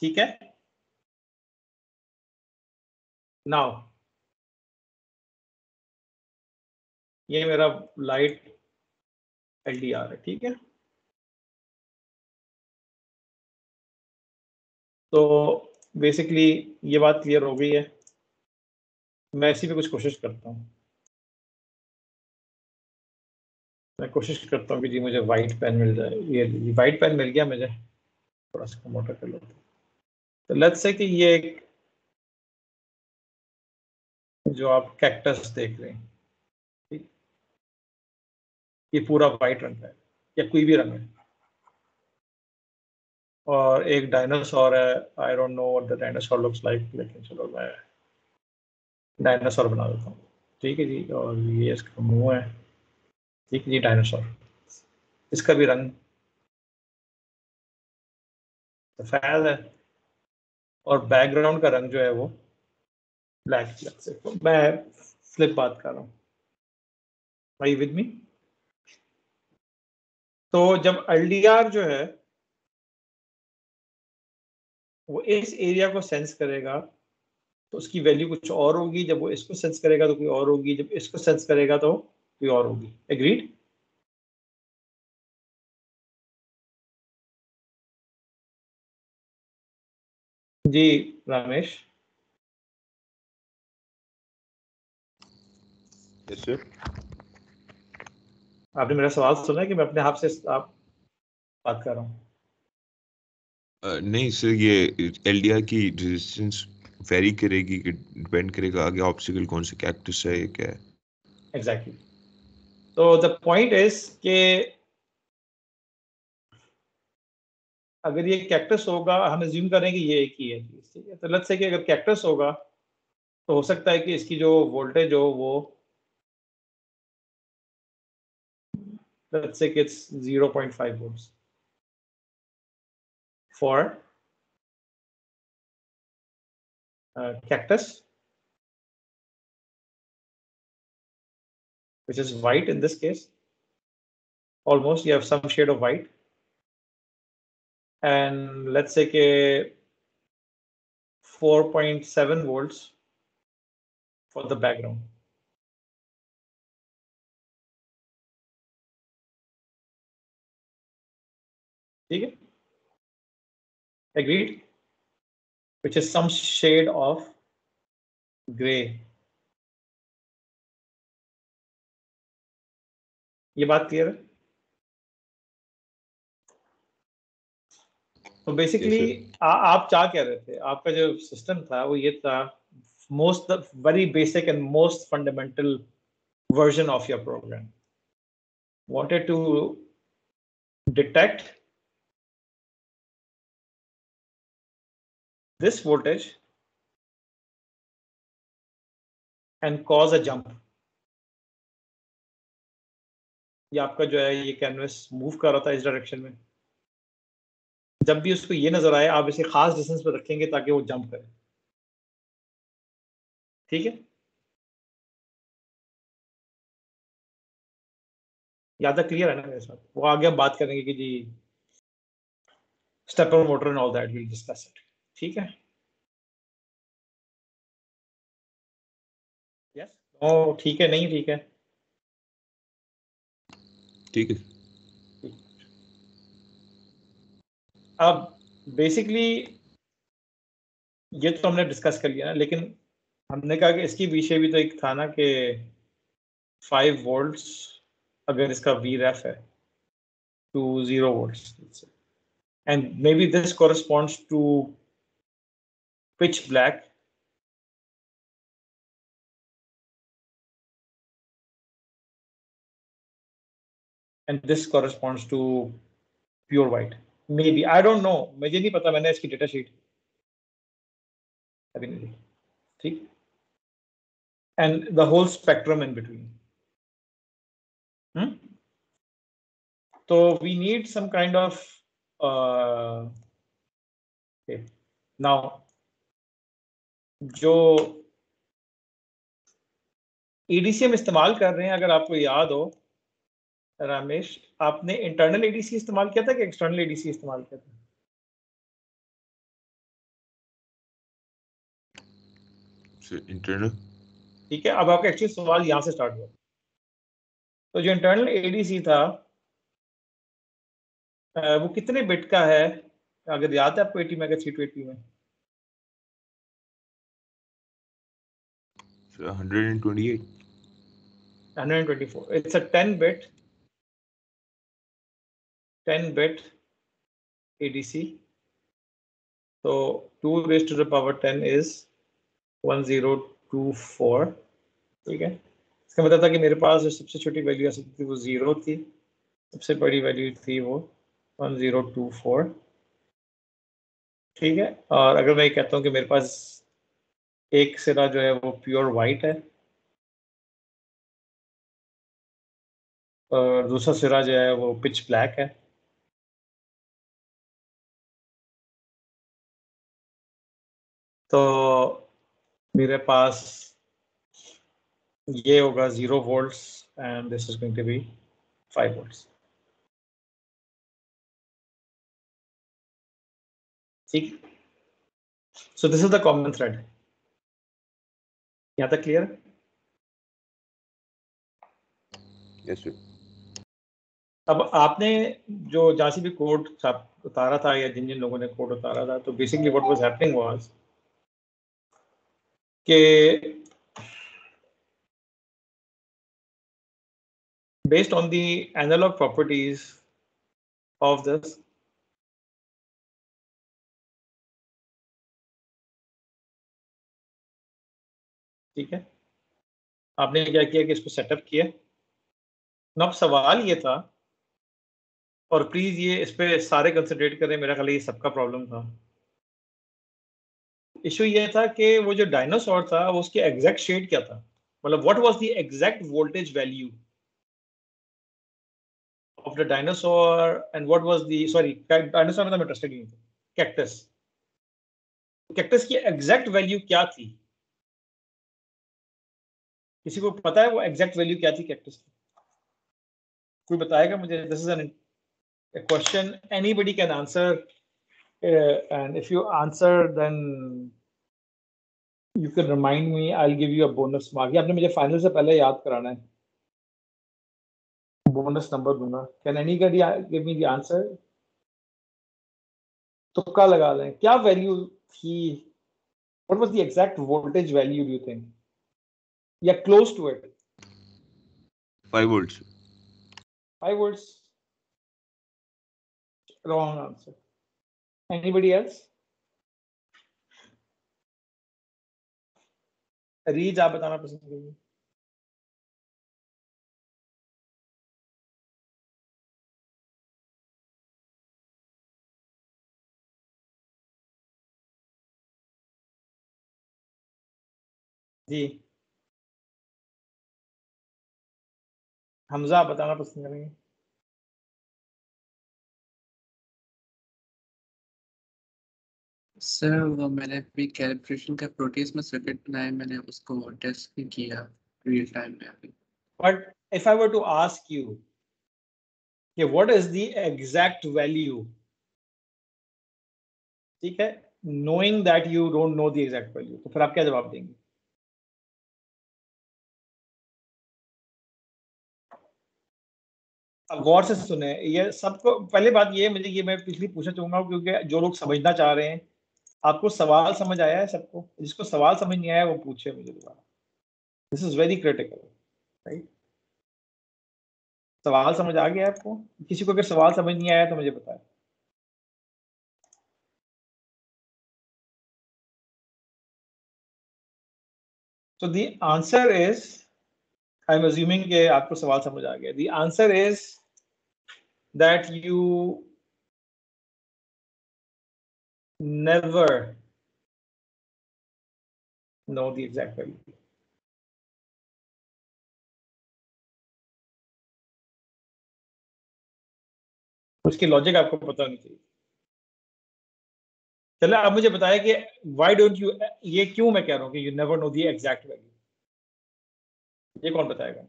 [SPEAKER 1] ठीक है, नाउ ये मेरा लाइट LDR है। ठीक है, तो बेसिकली ये बात क्लियर हो गई है। मैं इसी पे कुछ कोशिश करता हूँ। मैं कोशिश करता हूँ कि जी मुझे वाइट पेन मिल जाए। ये वाइट पेन मिल गया मुझे, थोड़ा सा मोटा कर लेते हैं। तो लेट्स से कि ये एक जो आप कैक्टस देख रहे हैं, ठीक, ये पूरा वाइट रंग का है या कोई भी रंग है, और एक डायनासोर है। I don't know what the dinosaur looks like, लेकिन चलो मैं डायनासोर बना देता हूँ। ठीक है जी, और ये इसका मुंह है। ठीक है जी, डायनासोर। इसका भी रंग सफेद है और बैकग्राउंड का रंग जो है वो ब्लैक कलर से। तो मैं फ्लिप बात कर रहा हूँ, भाई विद मी। तो जब LDR जो है वो इस एरिया को सेंस करेगा तो उसकी वैल्यू कुछ और होगी, जब वो इसको सेंस करेगा तो कोई और होगी, जब इसको सेंस करेगा तो कोई और होगी। एग्रीड? जी रमेश,
[SPEAKER 3] यस सर।
[SPEAKER 1] आपने मेरा सवाल सुना है कि मैं अपने आप से आप बात कर रहा हूँ?
[SPEAKER 3] नहीं सर, ये LDR की रेजिस्टेंस वेरी करेगी कि डिपेंड करेगा आगे ऑब्स्टिकल कौन से कैक्टस है, ये क्या है।
[SPEAKER 1] एग्जैक्टली। तो द पॉइंट इज कि अगर ये कैक्टस होगा, हम अज्यूम करेंगे ये एक ही है। ठीक है, तो लेट्स से कि अगर कैक्टस होगा तो हो सकता है कि इसकी जो वोल्टेज हो वो लेट्स से कि it's 0.5 volts. for cactus, which is white in this case. Almost you have some shade of white. And let's say ke 4.7 volts for the background. Okay? Agreed? Which is some shade of gray. ये बात clear है? तो basically आप क्या कह रहे थे? आपका जो सिस्टम था वो ये था, most the very basic and most fundamental version of your program wanted to detect this voltage and cause a jump. ये आपका जो है ये कैनवस मूव कर रहा था इस डायरेक्शन में. जब भी उसको ये नजर आए आप इसे खास डिस्टेंस पर रखेंगे ताकि वो जंप करे. ठीक है? याद क्लियर है ना मेरे साथ? वो आगे हम बात करेंगे कि जी stepper motor and all that we will discuss it. ठीक है? यस? ओ ठीक है, नहीं ठीक है?
[SPEAKER 3] ठीक है.
[SPEAKER 1] अब बेसिकली ये तो हमने डिस्कस कर लिया ना, लेकिन हमने कहा कि इसकी विषय भी तो एक था ना कि 5 वोल्ट्स अगर इसका VREF है to 0 volts and maybe this corresponds to pitch black and this corresponds to pure white. Maybe, I don't know, मुझे नहीं पता, मैंने इसकी डेटा शीट अभी नहीं देखी. ठीक? And the whole spectrum in between. So we need some kind of okay. Now जो ADC हम इस्तेमाल कर रहे हैं, अगर आपको याद हो रमेश, आपने इंटरनल ADC इस्तेमाल किया था कि एक्सटर्नल ADC इस्तेमाल किया था?
[SPEAKER 3] इंटरनल.
[SPEAKER 1] ठीक है, अब आपका एक्चुअली सवाल यहां से स्टार्ट हुआ. तो जो इंटरनल ADC था वो कितने बिट का है, अगर याद है आपको 80 मेगा 320 में?
[SPEAKER 3] 128.
[SPEAKER 1] 124. It's a 10 bit ADC. So 2 raised to the power 10 is 1024. ठीक है? इसका मतलब था कि मेरे पास जो सबसे छोटी वैल्यू आ सकती थी वो 0 थी, सबसे बड़ी वैल्यू थी वो 1024. ठीक है? और अगर मैं कहता हूँ कि मेरे पास एक सिरा जो है वो प्योर वाइट है और दूसरा सिरा जो है वो पिच ब्लैक है, तो मेरे पास ये होगा 0 volts and this is going to be 5 volts. ठीक? So this is the common thread. यहाँ तक क्लियर?
[SPEAKER 3] Yes sir.
[SPEAKER 1] अब आपने जो जहाँ से भी कोड उतारा था या जिन जिन लोगों ने कोड उतारा था, तो basically what was happening was कि based on the analog properties of this, ठीक है, आपने क्या किया कि इसको सेटअप किया. अब सवाल ये था, और प्लीज ये इस पे सारे कंसंट्रेट करें, मेरा ख्याल ये सबका प्रॉब्लम था. इशू ये था कि वो जो डायनासोर था वो उसकी एग्जैक्ट शेड क्या था, मतलब what was the exact voltage value of the dinosaur and what was the, sorry, dinosaur में तो मैं इंटरेस्टेड नहीं था, कैक्टस, कैक्टस की एग्जैक्ट वैल्यू क्या थी? किसी को पता है वो एग्जैक्ट वैल्यू क्या थी कैक्टस की? कोई बताएगा मुझे? This is N a question anybody can answer, and if you answer then you can remind me, I'll give you a bonus mark. ये आपने मुझे फाइनल से पहले याद कराना है, बोनस नंबर दूंगा. Can anybody give me the answer? तुक्का लगा लें, क्या वैल्यू थी? What was the exact voltage value do you think, या close to it?
[SPEAKER 3] 5 volts.
[SPEAKER 1] 5 volts. Wrong answer. Anybody else? रीज आप बताना पसंद करेंगे? जी हमजा आप बताना पसंद करेंगे?
[SPEAKER 2] सर वो मैंने अभी कैलिब्रेशन का प्रोटीज में सर्किट बनाया, मैंने उसको टेस्ट भी किया रियल टाइम में अभी.
[SPEAKER 1] But if I were to ask you, okay, what is the exact value? ठीक है, knowing that you don't know the exact value, तो फिर आप क्या जवाब देंगे? अब गौर से सुने, ये सबको पहले बात ये मुझे ये मैं पिछली पूछना चाहूंगा, क्योंकि जो लोग समझना चाह रहे हैं, आपको सवाल समझ आया है? सबको जिसको सवाल समझ नहीं आया वो पूछे मुझे दोबारा. This is very critical, right? सवाल समझ आ गया आपको? किसी को अगर सवाल समझ नहीं आया तो मुझे बताएं. So the answer is, I'm assuming कि आपको सवाल समझ आ गया. The answer is that you never know the exact value. उसकी लॉजिक आपको पता होनी चाहिए. चलो आप मुझे बताएं कि why don't you, ये क्यों मैं कह रहा हूँ कि you never know the exact value? ये कौन बताएगा?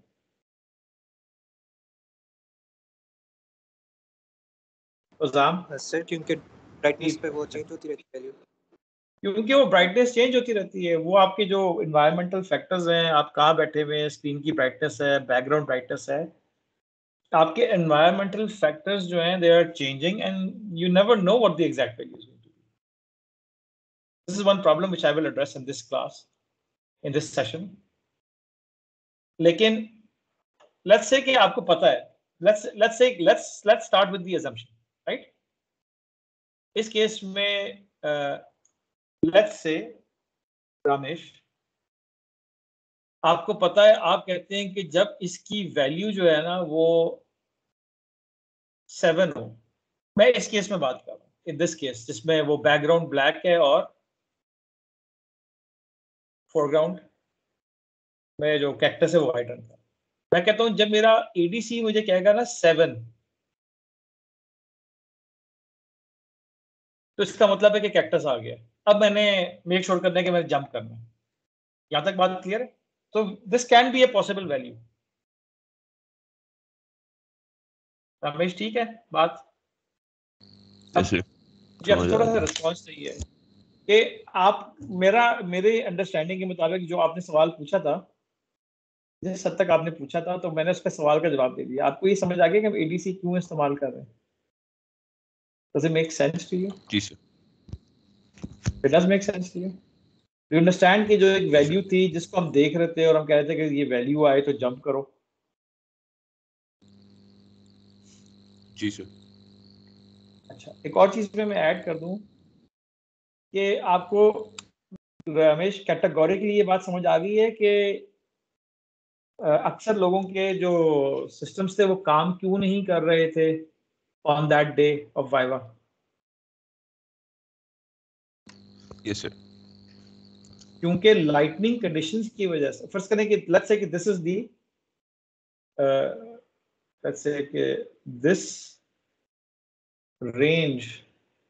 [SPEAKER 1] उज़ाम
[SPEAKER 4] सर क्योंकि ब्राइटनेस पे वो चेंज होती रहती है वैल्यू.
[SPEAKER 1] क्योंकि वो ब्राइटनेस चेंज होती रहती है. वो आपके जो इन्वायरमेंटल फैक्टर्स हैं, आप कहाँ बैठे हुए हैं, स्क्रीन की ब्राइटनेस है, बैकग्राउंड ब्राइटनेस है, आपके एनवायरमेंटल फैक्टर्स जो हैं they are changing and you never know what the exact value is going to be. This is one problem which I will address in this class, in this session. लेकिन let's say कि आपको पता है, let's start with the assumption, right? इस case में let's say Ramesh, आपको पता है, आप कहते हैं कि जब इसकी वैल्यू जो है ना वो 7 हो, मैं इस केस में बात कर रहा हूँ, इन दिस केस जिसमें वो बैकग्राउंड ब्लैक है और फोरग्राउंड में जो कैक्टस है वो व्हाइट रंग का. मैं कहता हूँ जब मेरा एडीसी मुझे कहेगा ना 7, तो इसका मतलब है कि कैक्टस आ गया. अब मैंने मेक श्योर करना है कि मैंने जंप करना है. यहां तक बात क्लियर है? तो this can be a possible value. Ramesh ठीक है बात? मुझे आपसे थोड़ा सा रिस्पॉन्स चाहिए कि आप मेरे अंडरस्टैंडिंग के मुताबिक जो आपने सवाल पूछा था, जिस हद तक आपने पूछा था, तो मैंने उसका सवाल का जवाब दे दिया. आपको ये समझ आ गया कि हम एडीसी क्यों इस्तेमाल कर रहे हैं? Does it make sense to you?
[SPEAKER 3] जी sir.
[SPEAKER 1] It does make sense to you? Do you understand कि जो एक वैल्यू थी जिसको हम देख रहे थे और हम कह रहे थे कि ये वैल्यू आए तो जंप करो.
[SPEAKER 3] जी सर.
[SPEAKER 1] अच्छा, एक और चीज में मैं ऐड कर दूं कि आपको रमेश कैटेगोरिकली ये बात समझ आ गई है कि अक्सर लोगों के जो सिस्टम्स थे वो काम क्यों नहीं कर रहे थे on that day of viva.
[SPEAKER 3] Yes sir.
[SPEAKER 1] क्योंकि लाइटनिंग कंडीशंस की वजह से. फर्स्ट करें कि लेट्स से कि this is the let's say कि this range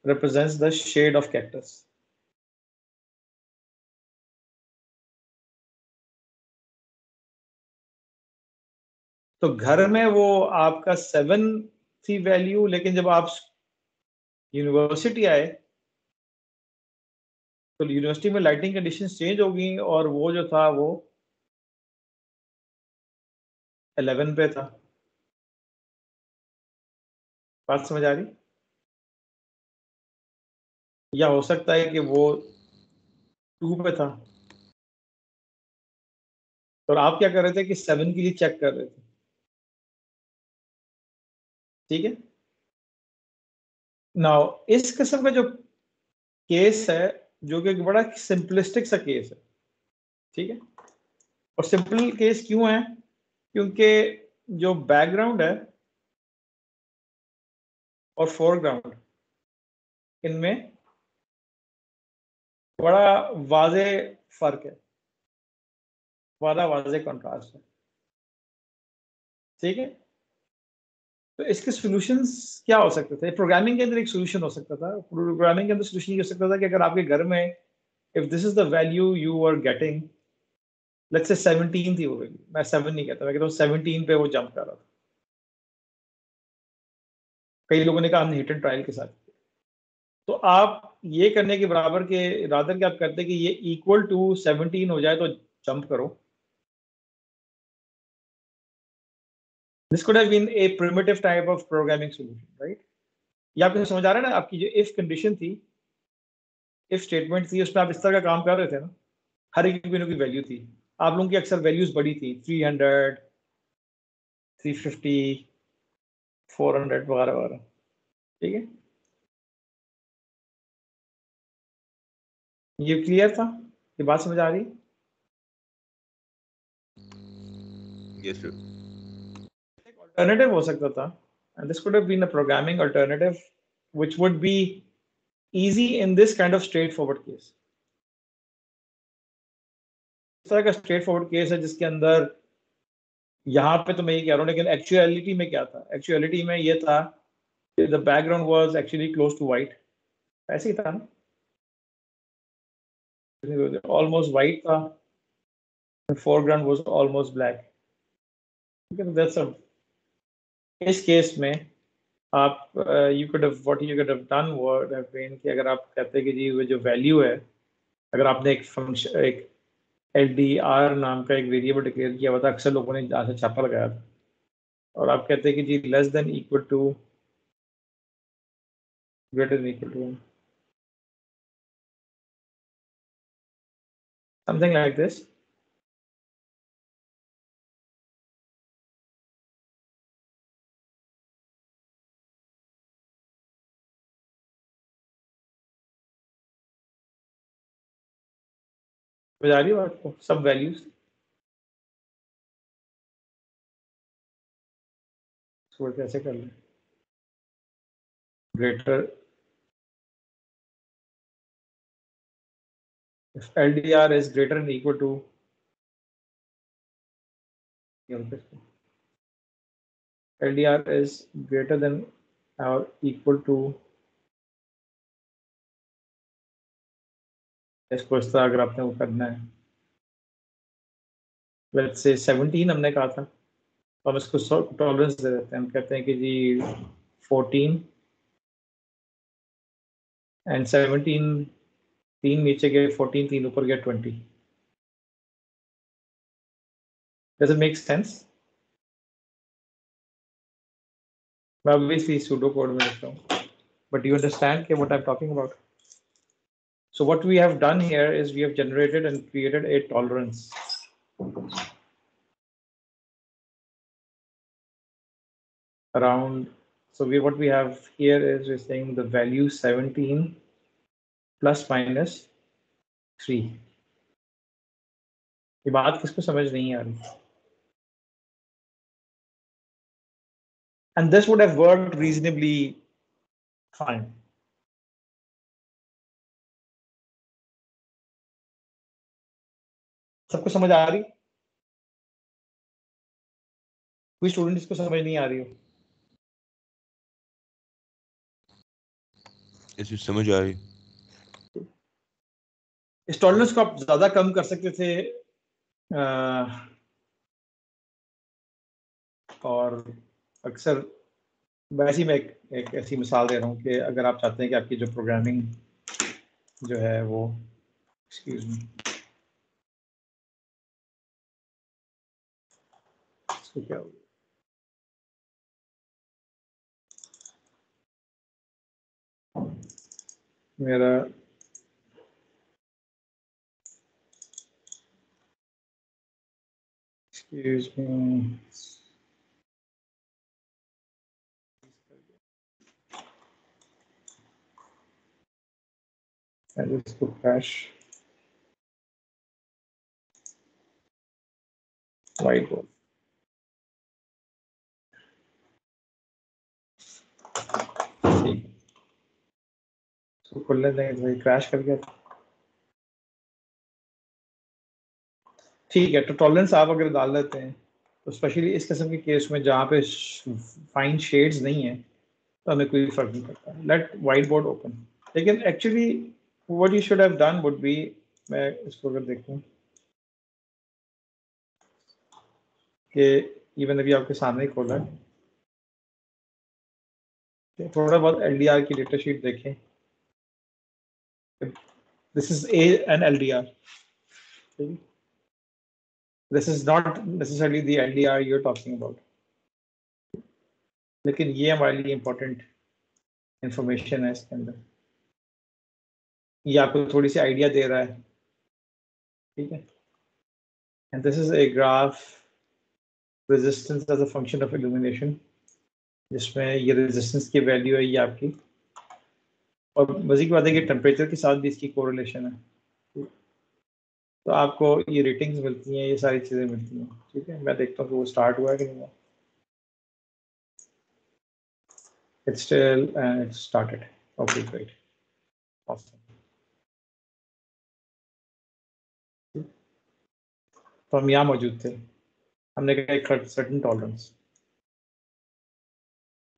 [SPEAKER 1] represents the shade of cactus. तो घर में वो आपका 7 थी वैल्यू, लेकिन जब आप यूनिवर्सिटी आए तो यूनिवर्सिटी में लाइटिंग कंडीशंस चेंज हो गई और वो जो था वो 11 पे था। बात समझ आ रही? या हो सकता है कि वो 2 पे था और आप क्या कर रहे थे कि 7 के लिए चेक कर रहे थे। ठीक है, नाउ इस किस्म का जो केस है, जो कि एक बड़ा सिंपलिस्टिक सा केस है, ठीक है, और सिंपल केस क्यों है? क्योंकि जो बैकग्राउंड है और फोरग्राउंड, इनमें बड़ा वाजे फर्क है, बड़ा वाजे कंट्रास्ट है। ठीक है, तो इसके सॉल्यूशंस क्या हो सकते थे? प्रोग्रामिंग के अंदर एक सॉल्यूशन हो सकता था। प्रोग्रामिंग के अंदर सॉल्यूशन ये हो सकता था कि अगर आपके घर में if this is the value you are getting, let's say 17 थी वो वैल्यू, मैं 7 नहीं कहता, मैं कहता हूँ 17 पे वो जंप कर रहा था। कई लोगों ने कहा हमने हिट एंड ट्रायल के साथ, तो आप ये करने के बराबर के रादर कि आप करते कि ये इक्वल टू 17 हो जाए तो जंप करो। This could have been a primitive type of programming solution, right? ये आपको समझ आ रहा है ना? आपकी जो इफ कंडीशन थी, इफ स्टेटमेंट थी, उसमें आप इस तरह का काम कर रहे थे ना, हर एक की वैल्यू थी। आप लोगों की अक्सर वैल्यूज बड़ी थी, 300, 350, 400 वगैरह वगैरह। ठीक है, ये क्लियर था? ये बात समझ आ रही?
[SPEAKER 3] Yes sir.
[SPEAKER 1] अल्टरनेटिव हो सकता था, and this could have been a programming alternative which would be easy in this kind of straightforward case. इस तरह का straightforward case है जिसके अंदर यहाँ पे तो मैं ये कह रहा हूँ, लेकिन एक्चुअलिटी में क्या था? एक्चुअलिटी में ये था कि the background was actually close to white, ऐसे ही था ना, almost white था, the foreground was almost black. Okay, that's a, इस केस में आप you could have what you could have done would have been कि अगर आप कहते कि जी वो जो वैल्यू है, अगर आपने एक फंक्शन, एक LDR नाम का एक वेरिएबल डिक्लेयर किया हुआ था, अक्सर लोगों ने जहाँ से छापा लगाया था, और आप कहते हैं कि जी less than equal to greater than equal to something like this. बता रही हो आपको सब वैल्यूज? इसको कैसे कर लें? Greater if LDR is greater than equal to LDR is greater than or equal to, इसको इस तरह अगर आपने वो करना है, let's say 17 हमने कहा था, तो हम इसको टॉलरेंस दे देते हैं, हम कहते हैं कि जी 14 एंड 17, 3 नीचे गए, 14 3 ऊपर गया, 20। Does it make sense? मैं obviously pseudo code में लिखता हूँ, but you understand what I'm talking about. So what we have done here is we have generated and created a tolerance. Around, so what we have here is we're saying the value 17 plus minus 3. ये बात किसको समझ नहीं आ रही? And this would have worked reasonably fine. सबको समझ आ रही? कोई स्टूडेंट इसको समझ नहीं आ रही हो?
[SPEAKER 3] ऐसे समझ आ रही?
[SPEAKER 1] इस टॉलरेंस को आप ज़्यादा कम कर सकते थे और अक्सर वैसे ही मैं एक ऐसी मिसाल दे रहा हूँ कि अगर आप चाहते हैं कि आपकी जो प्रोग्रामिंग जो है वो एक्सक्यूज मी इसको क्या हो मेरा एक्सक्यूज मी इसको क्रैश वाइट बोर्ड ठीक है इसको खोलने देंगे भाई क्रैश कर गया ठीक है। तो टॉलरेंस आप अगर डाल देते हैं तो स्पेशली इस किस्म के केस में जहाँ पे फाइन शेड्स नहीं है तो हमें कोई फर्क नहीं पड़ता। Let whiteboard open. लेकिन actually what you should have done would be, मैं इसको अगर देखूं कि इवन अभी आपके सामने ही खोला है, थोड़ा बहुत एलडीआर की डेटा शीट देखें। This is an LDR, this is not necessarily the LDR you are talking about, लेकिन ये हमारे लिए इंपॉर्टेंट इंफॉर्मेशन है इसके अंदर, ये आपको थोड़ी सी आइडिया दे रहा है। ठीक है, and this is a graph resistance as a function of illumination, जिसमें ये रेजिस्टेंस की वैल्यू है ये आपकी, और मज़े की बात है कि टेम्परेचर के साथ भी इसकी कोरिलेशन है। तो आपको ये रेटिंग्स मिलती हैं, ये सारी चीज़ें मिलती हैं। ठीक है, मैं देखता हूँ कि वो स्टार्ट हुआ है कि नहीं हुआ। It's still it started. Okay, great. Awesome. तो हम यहाँ मौजूद थे, हमने कहा एक सर्टेन टॉलरेंस।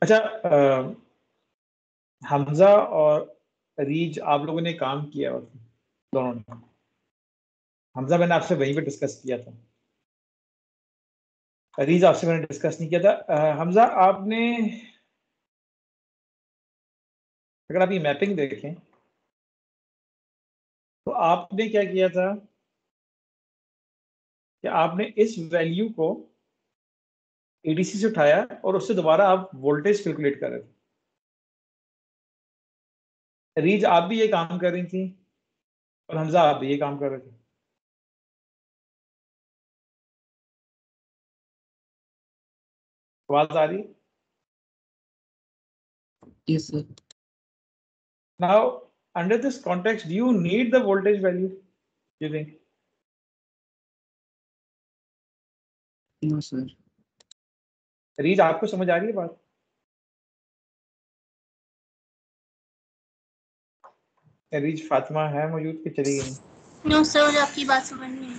[SPEAKER 1] अच्छा, हमजा और रीज आप लोगों ने काम किया हुआ था दोनों ने। हमजा मैंने आपसे वहीं पे डिस्कस किया था, रीज आपसे मैंने डिस्कस नहीं किया था। हमजा आपने, अगर आप ये मैपिंग देखें तो आपने क्या किया था कि आपने इस वैल्यू को एडीसी से उठाया और उससे दोबारा आप वोल्टेज कैलकुलेट कर रहे थे। रीज आप भी ये काम कर रही थी और हमजा आप भी ये काम कर रहे थे। आवाज आ रही है?
[SPEAKER 2] Yes, sir.
[SPEAKER 1] Now, under this context, do you need the voltage value, you think?
[SPEAKER 2] No, sir.
[SPEAKER 1] रीज आपको समझ आ रही है बात? रीज फातिमा है मौजूद कि चली गई?
[SPEAKER 5] नो सर, मुझे आपकी बात समझ नहीं आई।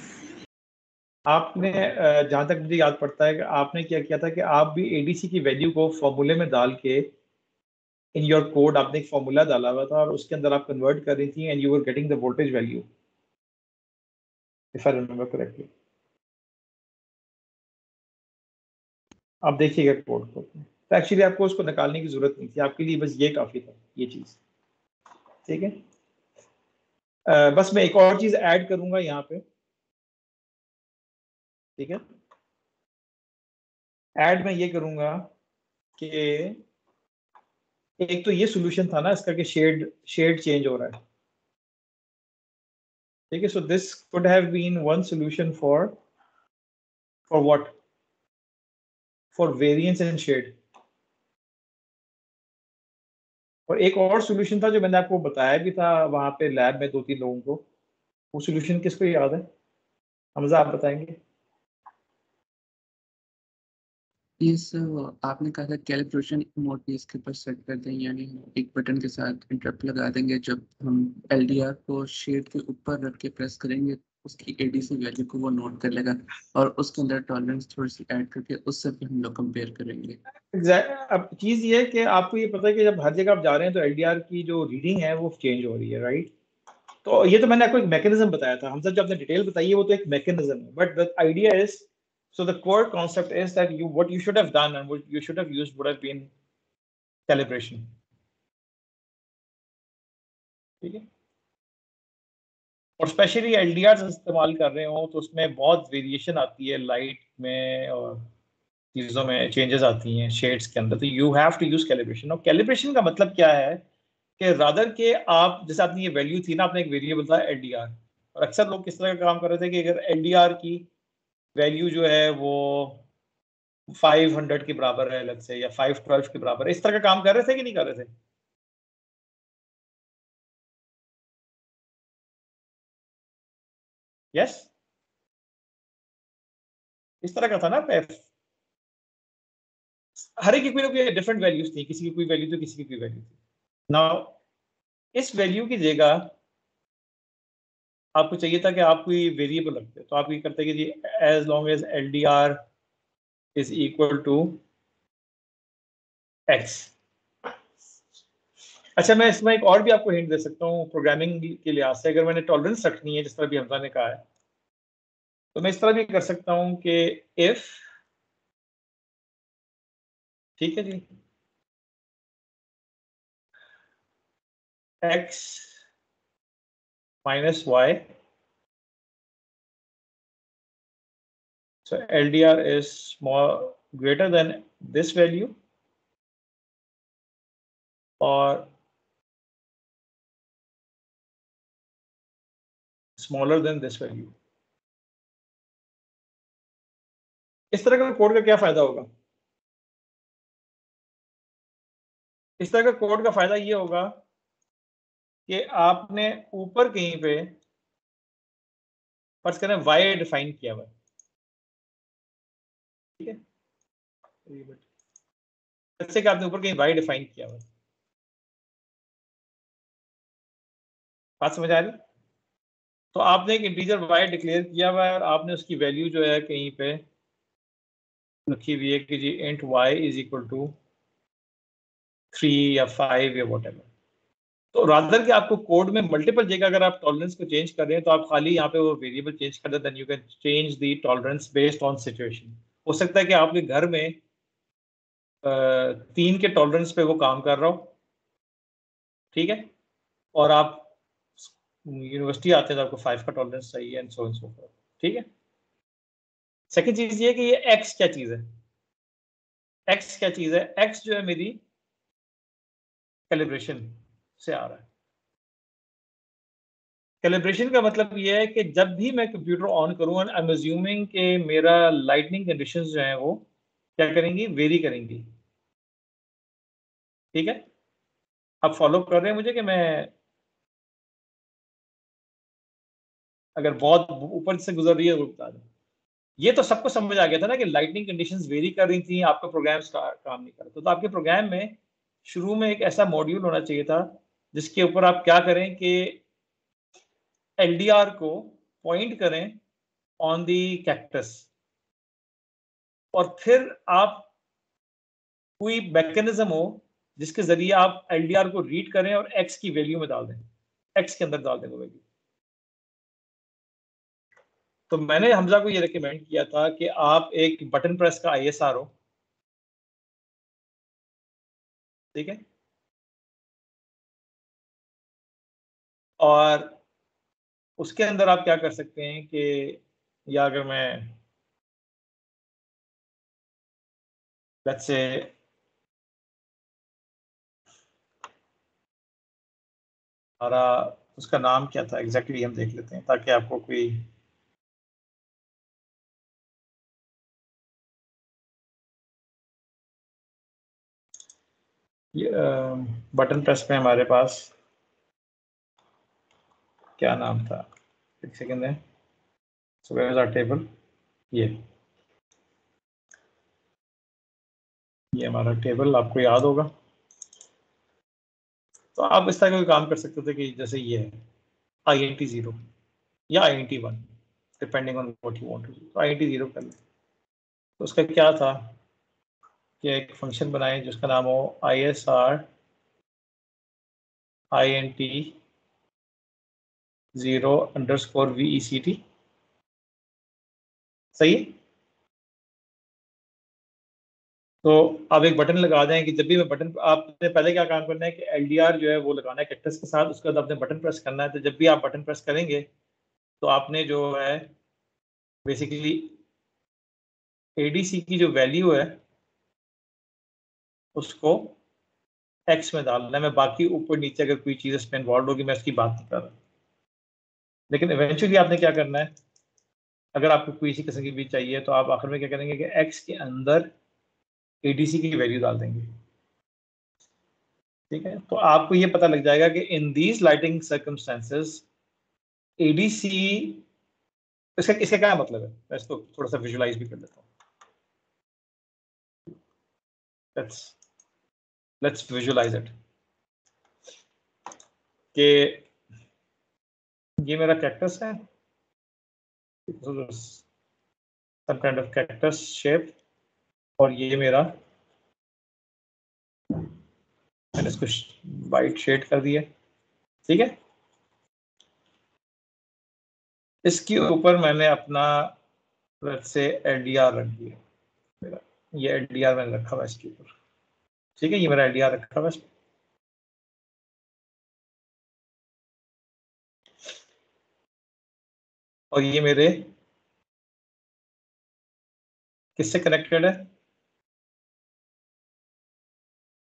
[SPEAKER 1] आपने जहां तक मुझे याद पड़ता है कि आपने क्या किया था कि आप भी एडीसी की वैल्यू को फॉर्मूले में डाल के इन योर कोड आपने एक फॉर्मूला डाला हुआ था और उसके अंदर आप कन्वर्ट कर रही थी and you were getting the voltage value, if I remember correctly. आप देखिएगा कोड को, तो एक्चुअली आपको उसको निकालने की जरूरत नहीं थी, आपके लिए बस ये काफी था, ये चीज। ठीक है, बस मैं एक और चीज ऐड करूंगा यहाँ पे। ठीक है, ऐड मैं ये करूंगा कि एक तो ये सॉल्यूशन था ना इसका कि शेड चेंज हो रहा है। ठीक है, so this could have been one solution for what, for variance in shade. और एक और सॉल्यूशन था जो मैंने आपको बताया भी था वहां पे लैब में 2-3 लोगों को, वो सॉल्यूशन किसको याद है? हमजा आप बताएंगे?
[SPEAKER 2] Yes, sir. आपने कहा था कैलिब्रेशन मोड भी इसके ऊपर सेट कर दें, यानी एक बटन के साथ इंटरप्ट लगा देंगे। जब हम एलडीआर को शेड के ऊपर रख के प्रेस करेंगे उसकी एडीसी वैल्यू को वो नोट कर लेगा और उसके अंदर टॉलरेंस थोड़ी सी ऐड करके उससे फिर हम लोग कंपेयर करेंगे।
[SPEAKER 1] अब चीज ये है कि आपको ये पता है कि जब हर जगह आप जा रहे हैं तो एलडीआर की जो रीडिंग है वो चेंज हो रही है, राइट? तो ये तो मैंने आपको एक मैकेनिज्म बताया था, हम सब जो आपने डिटेल बताई है वो तो एक मैकेनिज्म है, but the idea is, so the core concept is that you what you should have done and what you should have used would have been calibration. ठीक है, और स्पेशली एलडीआर इस्तेमाल कर रहे हो तो उसमें बहुत वेरिएशन आती है लाइट में और चीज़ों में चेंजेस आती हैं शेड्स के अंदर, तो you have to use calibration. और कैलिब्रेशन का मतलब क्या है कि रादर के आप जैसे आपने ये वैल्यू थी ना, आपने एक वेरिएबल था एलडीआर, और अक्सर लोग किस तरह का काम कर रहे थे कि अगर एलडीआर की वैल्यू जो है वो 500 के बराबर है लेट्स से, या 512 के बराबर है, इस तरह का काम कर रहे थे कि नहीं कर रहे थे? यस, इस तरह का था ना। हर एक की कोई ना कोई डिफरेंट वैल्यूज थी, किसी की कोई वैल्यू थी, किसी की कोई वैल्यू थी। नाउ इस वैल्यू की जगह आपको चाहिए था कि आप कोई वेरिएबल रखते, तो आप ये करते कि जी as long as LDR is equal to X. अच्छा, मैं इसमें एक और भी आपको हिंट दे सकता हूँ प्रोग्रामिंग के लिहाज से। अगर मैंने टॉलरेंस रखनी है जिस तरह भी हमजा ने कहा है, तो मैं इस तरह भी कर सकता हूँ कि इफ, ठीक है जी, x minus y, so LDR is more greater than this value or smaller than this value। इस तरह का कोड का क्या फायदा होगा? इस तरह का कोड का फायदा ये होगा कि आपने ऊपर कहीं पे फर्ज करें y डिफाइन किया हुआ है, ठीक है, जैसे कि आपने ऊपर कहीं y डिफाइन किया हुआ है, बात समझ आ रही? तो आपने एक इंटीजर y डिक्लेयर किया हुआ है और आपने उसकी वैल्यू जो है कहीं पे रखी हुई है कि जी int y is equal to 3 या 5 या व्हाटएवर। तो रादर कि आपको कोड में मल्टीपल जगह अगर आप टॉलरेंस को चेंज कर रहे हैं तो आप खाली यहाँ पे वो वेरिएबल चेंज कर दें, then you can change the tolerance based on situation. हो सकता है कि आपके घर में 3 के टॉलरेंस पे वो काम कर रहा हो, ठीक है, और आप यूनिवर्सिटी आते हैं तो आपको 5 का टॉलरेंस चाहिए एंड सो फोर्थ, ठीक है। सेकंड चीज ये कि ये एक्स क्या चीज है, एक्स क्या चीज है, एक्स जो है मेरी कैलिब्रेशन से आ रहा है। कैलिब्रेशन का मतलब ये है कि जब भी मैं कंप्यूटर ऑन करूं एंड आई एम अज्यूमिंग कि मेरा लाइटनिंग कंडीशंस जो हैं वो क्या करेंगी, वेरी करेंगी, ठीक है। आप फॉलो कर रहे हैं मुझे कि मैं अगर बहुत ऊपर से गुजर रही है तो बता दें। ये तो सबको समझ आ गया था ना कि लाइटनिंग कंडीशंस वेरी कर रही थी, आपका प्रोग्राम काम नहीं कर रहा, तो आपके प्रोग्राम में शुरू में एक ऐसा मॉड्यूल होना चाहिए था जिसके ऊपर आप क्या करें कि एलडीआर को पॉइंट करें ऑन दी कैक्टस, और फिर आप कोई मैकेनिज्म हो जिसके जरिए आप एलडीआर को रीड करें और एक्स की वैल्यू में डाल दें, एक्स के अंदर डाल दें वो वैल्यू। तो मैंने हमजा को ये रिकमेंड किया था कि आप एक बटन प्रेस का आईएसआर हो, ठीक है, और उसके अंदर आप क्या कर सकते हैं कि, या अगर मैं लेट्स से हमारा उसका नाम क्या था एग्जैक्टली हम देख लेते हैं ताकि आपको कोई बटन प्रेस पे हमारे पास क्या नाम था, एक सेकेंड है, so where is our table, ये हमारा टेबल आपको याद होगा। तो आप इस तरह का काम कर सकते थे कि जैसे ये है INT0 या INT1, depending on what you want to do. तो int 0 कर लें। तो उसका क्या था कि एक फंक्शन बनाएं जिसका नाम हो isr int 0_vect। सही है। तो आप एक बटन लगा दें कि जब भी मैं बटन, आपने पहले क्या काम करना है कि LDR जो है वो लगाना है कैक्टस के साथ, उसके बाद आपने बटन प्रेस करना है। तो जब भी आप बटन प्रेस करेंगे तो आपने जो है बेसिकली ADC की जो वैल्यू है उसको x में डालना है। मैं बाकी ऊपर नीचे अगर कोई चीज़ इसमें इन्वॉल्व होगी मैं इसकी बात नहीं कर रहा, लेकिन इवेंचुअली आपने क्या करना है, अगर आपको कोई इसी किस्म की भी चाहिए तो आप आखिर में क्या करेंगे कि x के अंदर ADC की वैल्यू डाल देंगे। ठीक है। तो आपको ये पता लग जाएगा कि in these lighting circumstances ADC, इसका क्या मतलब है, मैं इसको थोड़ा सा विजुलाइज भी कर लेता हूँ। लेट्स विजुलाइज इट कि ये मेरा कैक्टस है, some kind of cactus shape, और ये मेरा, मैंने इसको वाइट शेड कर दिया। ठीक है। इसके ऊपर मैंने अपना लेट्स से LDR रख दिया मेरा, ये LDR मैंने रखा हुआ इसके ऊपर। ठीक है, ये मेरा LDR रखा हुआ। और ये मेरे किससे कनेक्टेड है,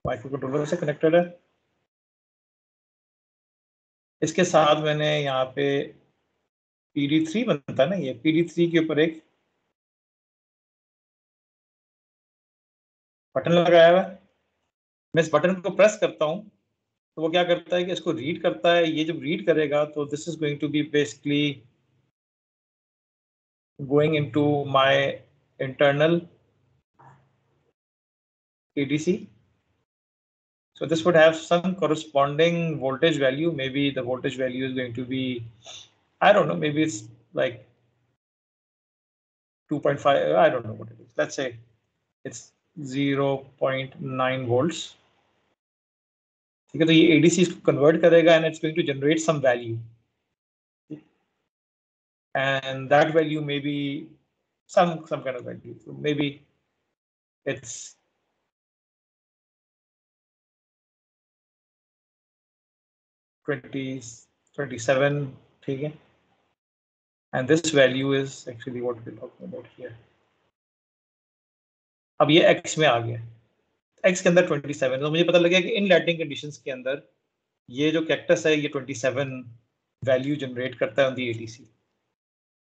[SPEAKER 1] माइक्रो कंट्रोलर से कनेक्टेड है। इसके साथ मैंने यहाँ पे PD3 बनता है ना, ये PD3 के ऊपर एक बटन लगाया हुआ है। मैं इस बटन को प्रेस करता हूँ तो वो क्या करता है कि इसको रीड करता है। ये जब रीड करेगा तो this is going to be basically going into my internal ADC. So this would have some corresponding voltage value. Maybe the voltage value is going to be, I don't know, maybe it's like 2.5, I don't know what it is. Let's say it's 0.9 volts. ठीक है, तो ये ADC इसको convert करेगा and it's going to generate some value, and that value may be some kind of value. So maybe it's 27, ठीक है, and this value is actually what we're talking about here. अब ये x में आ गया, x के अंदर 27, तो मुझे पता लगा कि इन लाइटिंग कंडीशंस के अंदर ये जो कैक्टस है ये 27 वैल्यू जनरेट करता है ऑन दी ADC।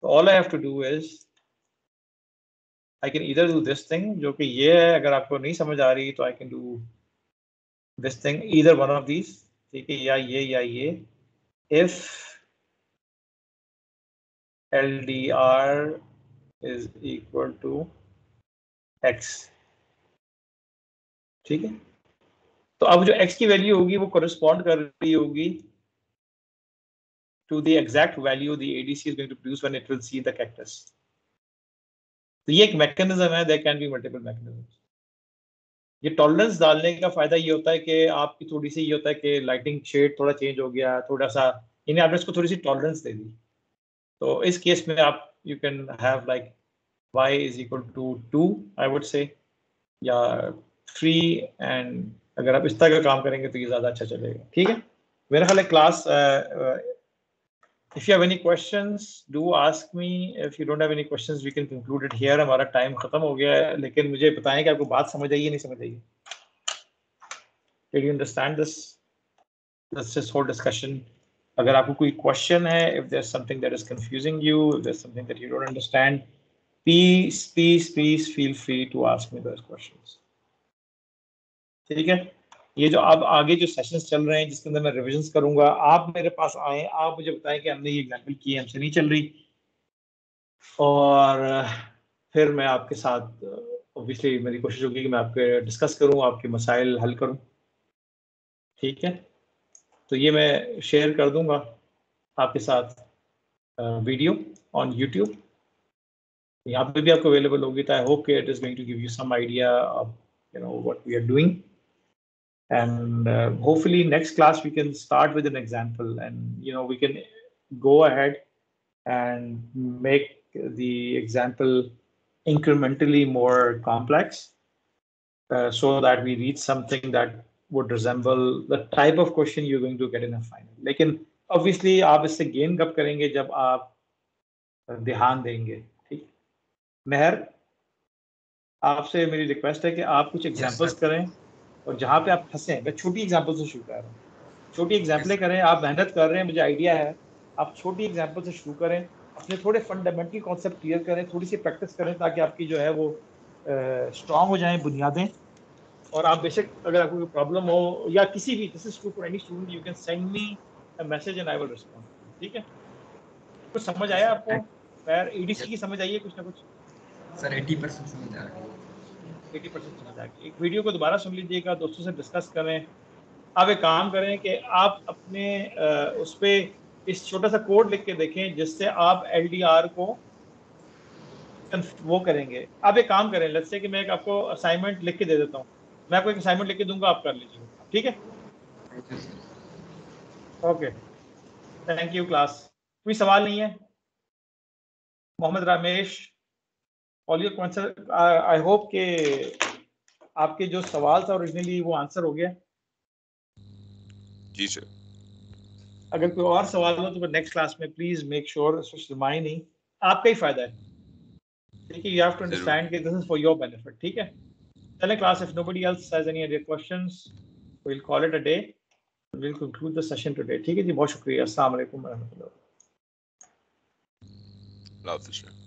[SPEAKER 1] तो all I have to do is I can either do this thing, जो कि ये है, अगर आपको नहीं समझ आ रही तो I can do this thing, either one of these. ठीक है, या ये if LDR is equal to x। ठीक है, तो अब जो x की वैल्यू होगी वो कोरिस्पॉन्ड कर रही होगी to the exact value the ADC is going to produce when it will see the cactus. तो ये एक मैकेनिज्म है, there can be multiple mechanisms. ये टॉलरेंस डालने का फायदा ये होता है कि आपकी थोड़ी सी ये होता है कि लाइटिंग शेड थोड़ा चेंज हो गया, थोड़ा सा यानी आपने इसको थोड़ी सी टॉलरेंस दे दी। तो इस केस में आप you can have like y is equal to 2 I would say, या 3, एंड अगर आप इस तरह का काम करेंगे तो ये ज़्यादा अच्छा चलेगा। ठीक है, मेरा ख्याल है class, if you have any questions do ask me, if you don't have any questions we can conclude it here। हमारा टाइम खत्म हो गया है, लेकिन मुझे बताएं कि आपको बात समझ आई है नहीं समझ आई। Did you understand this whole discussion? अगर आपको कोई क्वेश्चन है, if there's something that is confusing you, if there's something that you don't understand, please feel free to ask me those questions। ठीक है, ये जो अब आगे जो सेशंस चल रहे हैं जिसके अंदर मैं रिविजन्स करूंगा, आप मेरे पास आए, आप मुझे बताएं कि हमने ये एग्जाम्पल की, हमसे नहीं चल रही, और फिर मैं आपके साथ ऑब्वियसली मेरी कोशिश होगी कि मैं आपके डिस्कस करूं, आपके मसाइल हल करूं। ठीक है, तो ये मैं शेयर कर दूंगा आपके साथ। video on YouTube. यहाँ पे भी आपको available होगी. तो I hope it is going to give you some idea of what we are doing. And hopefully next class we can start with an example, and we can go ahead and make the example incrementally more complex, so that we reach something that would resemble the type of question you're going to get in a final. लेकिन obviously आप इससे gain कब करेंगे जब आप ध्यान देंगे. ठीक. मेहर, आपसे मेरी रिक्वेस्ट है कि आप कुछ एग्जांपल्स करें और जहाँ पे आप फंसे, मैं छोटी एग्जांपल से शुरू कर रहा हूँ. छोटी एग्जांपलें करें. आप मेहनत कर रहे हैं, मुझे आइडिया है. आप छोटी एग्जांपल से शुरू करें, अपने थोड़े फंडामेंटल कॉन्सेप्ट क्लियर करें, थोड़ी सी प्रैक्टिस करें ताकि आपकी जो है वो स्ट्रांग हो जाएं बुनियादें. और आप बेशक अगर आपको कोई प्रॉब्लम हो या किसी भी, this is true for any student, you can send me a message and I will respond. ठीक है. कुछ समझ आया आपको? फिर एडीसी की समझ आई है कुछ ना कुछ?
[SPEAKER 6] सर 80% समझ आ रहा है.
[SPEAKER 1] 80% समझ आ गई. एक वीडियो को दोबारा सुन लीजिएगा, दोस्तों से डिस्कस करें. आप एक काम करें कि आप अपने उस पे इस छोटा सा कोड लिख के देखें जिससे आप एलडीआर को वो करेंगे. आप एक काम करें, लेट्स से कि मैं आपको असाइनमेंट लिख के दे देता हूँ. मैं आपको एक असाइनमेंट लिख के दूंगा, आप कर लीजिएगा. ठीक है. Okay, thank you class. कोई सवाल नहीं है? Mohammad Ramesh, all your answer. I hope के आपके जो सवाल था ओरिजिनली वो आंसर हो गया.
[SPEAKER 3] जी सर.
[SPEAKER 1] अगर कोई और सवाल हो तो नेक्स्ट क्लास में प्लीज मेक श्योर रिमाइंड नहीं. आपका ही फायदा है. ठीक है. यू हैव टू अंडरस्टैंड कि this is for your benefit. ठीक है. चलें class. If nobody else has any other questions we will call it a day. We will conclude the session today. ठीक है जी. बहुत शुक्रिया. अस्सलाम वालेकुम व रहमतुल्लाह.
[SPEAKER 3] अल्लाह हाफ़िज़.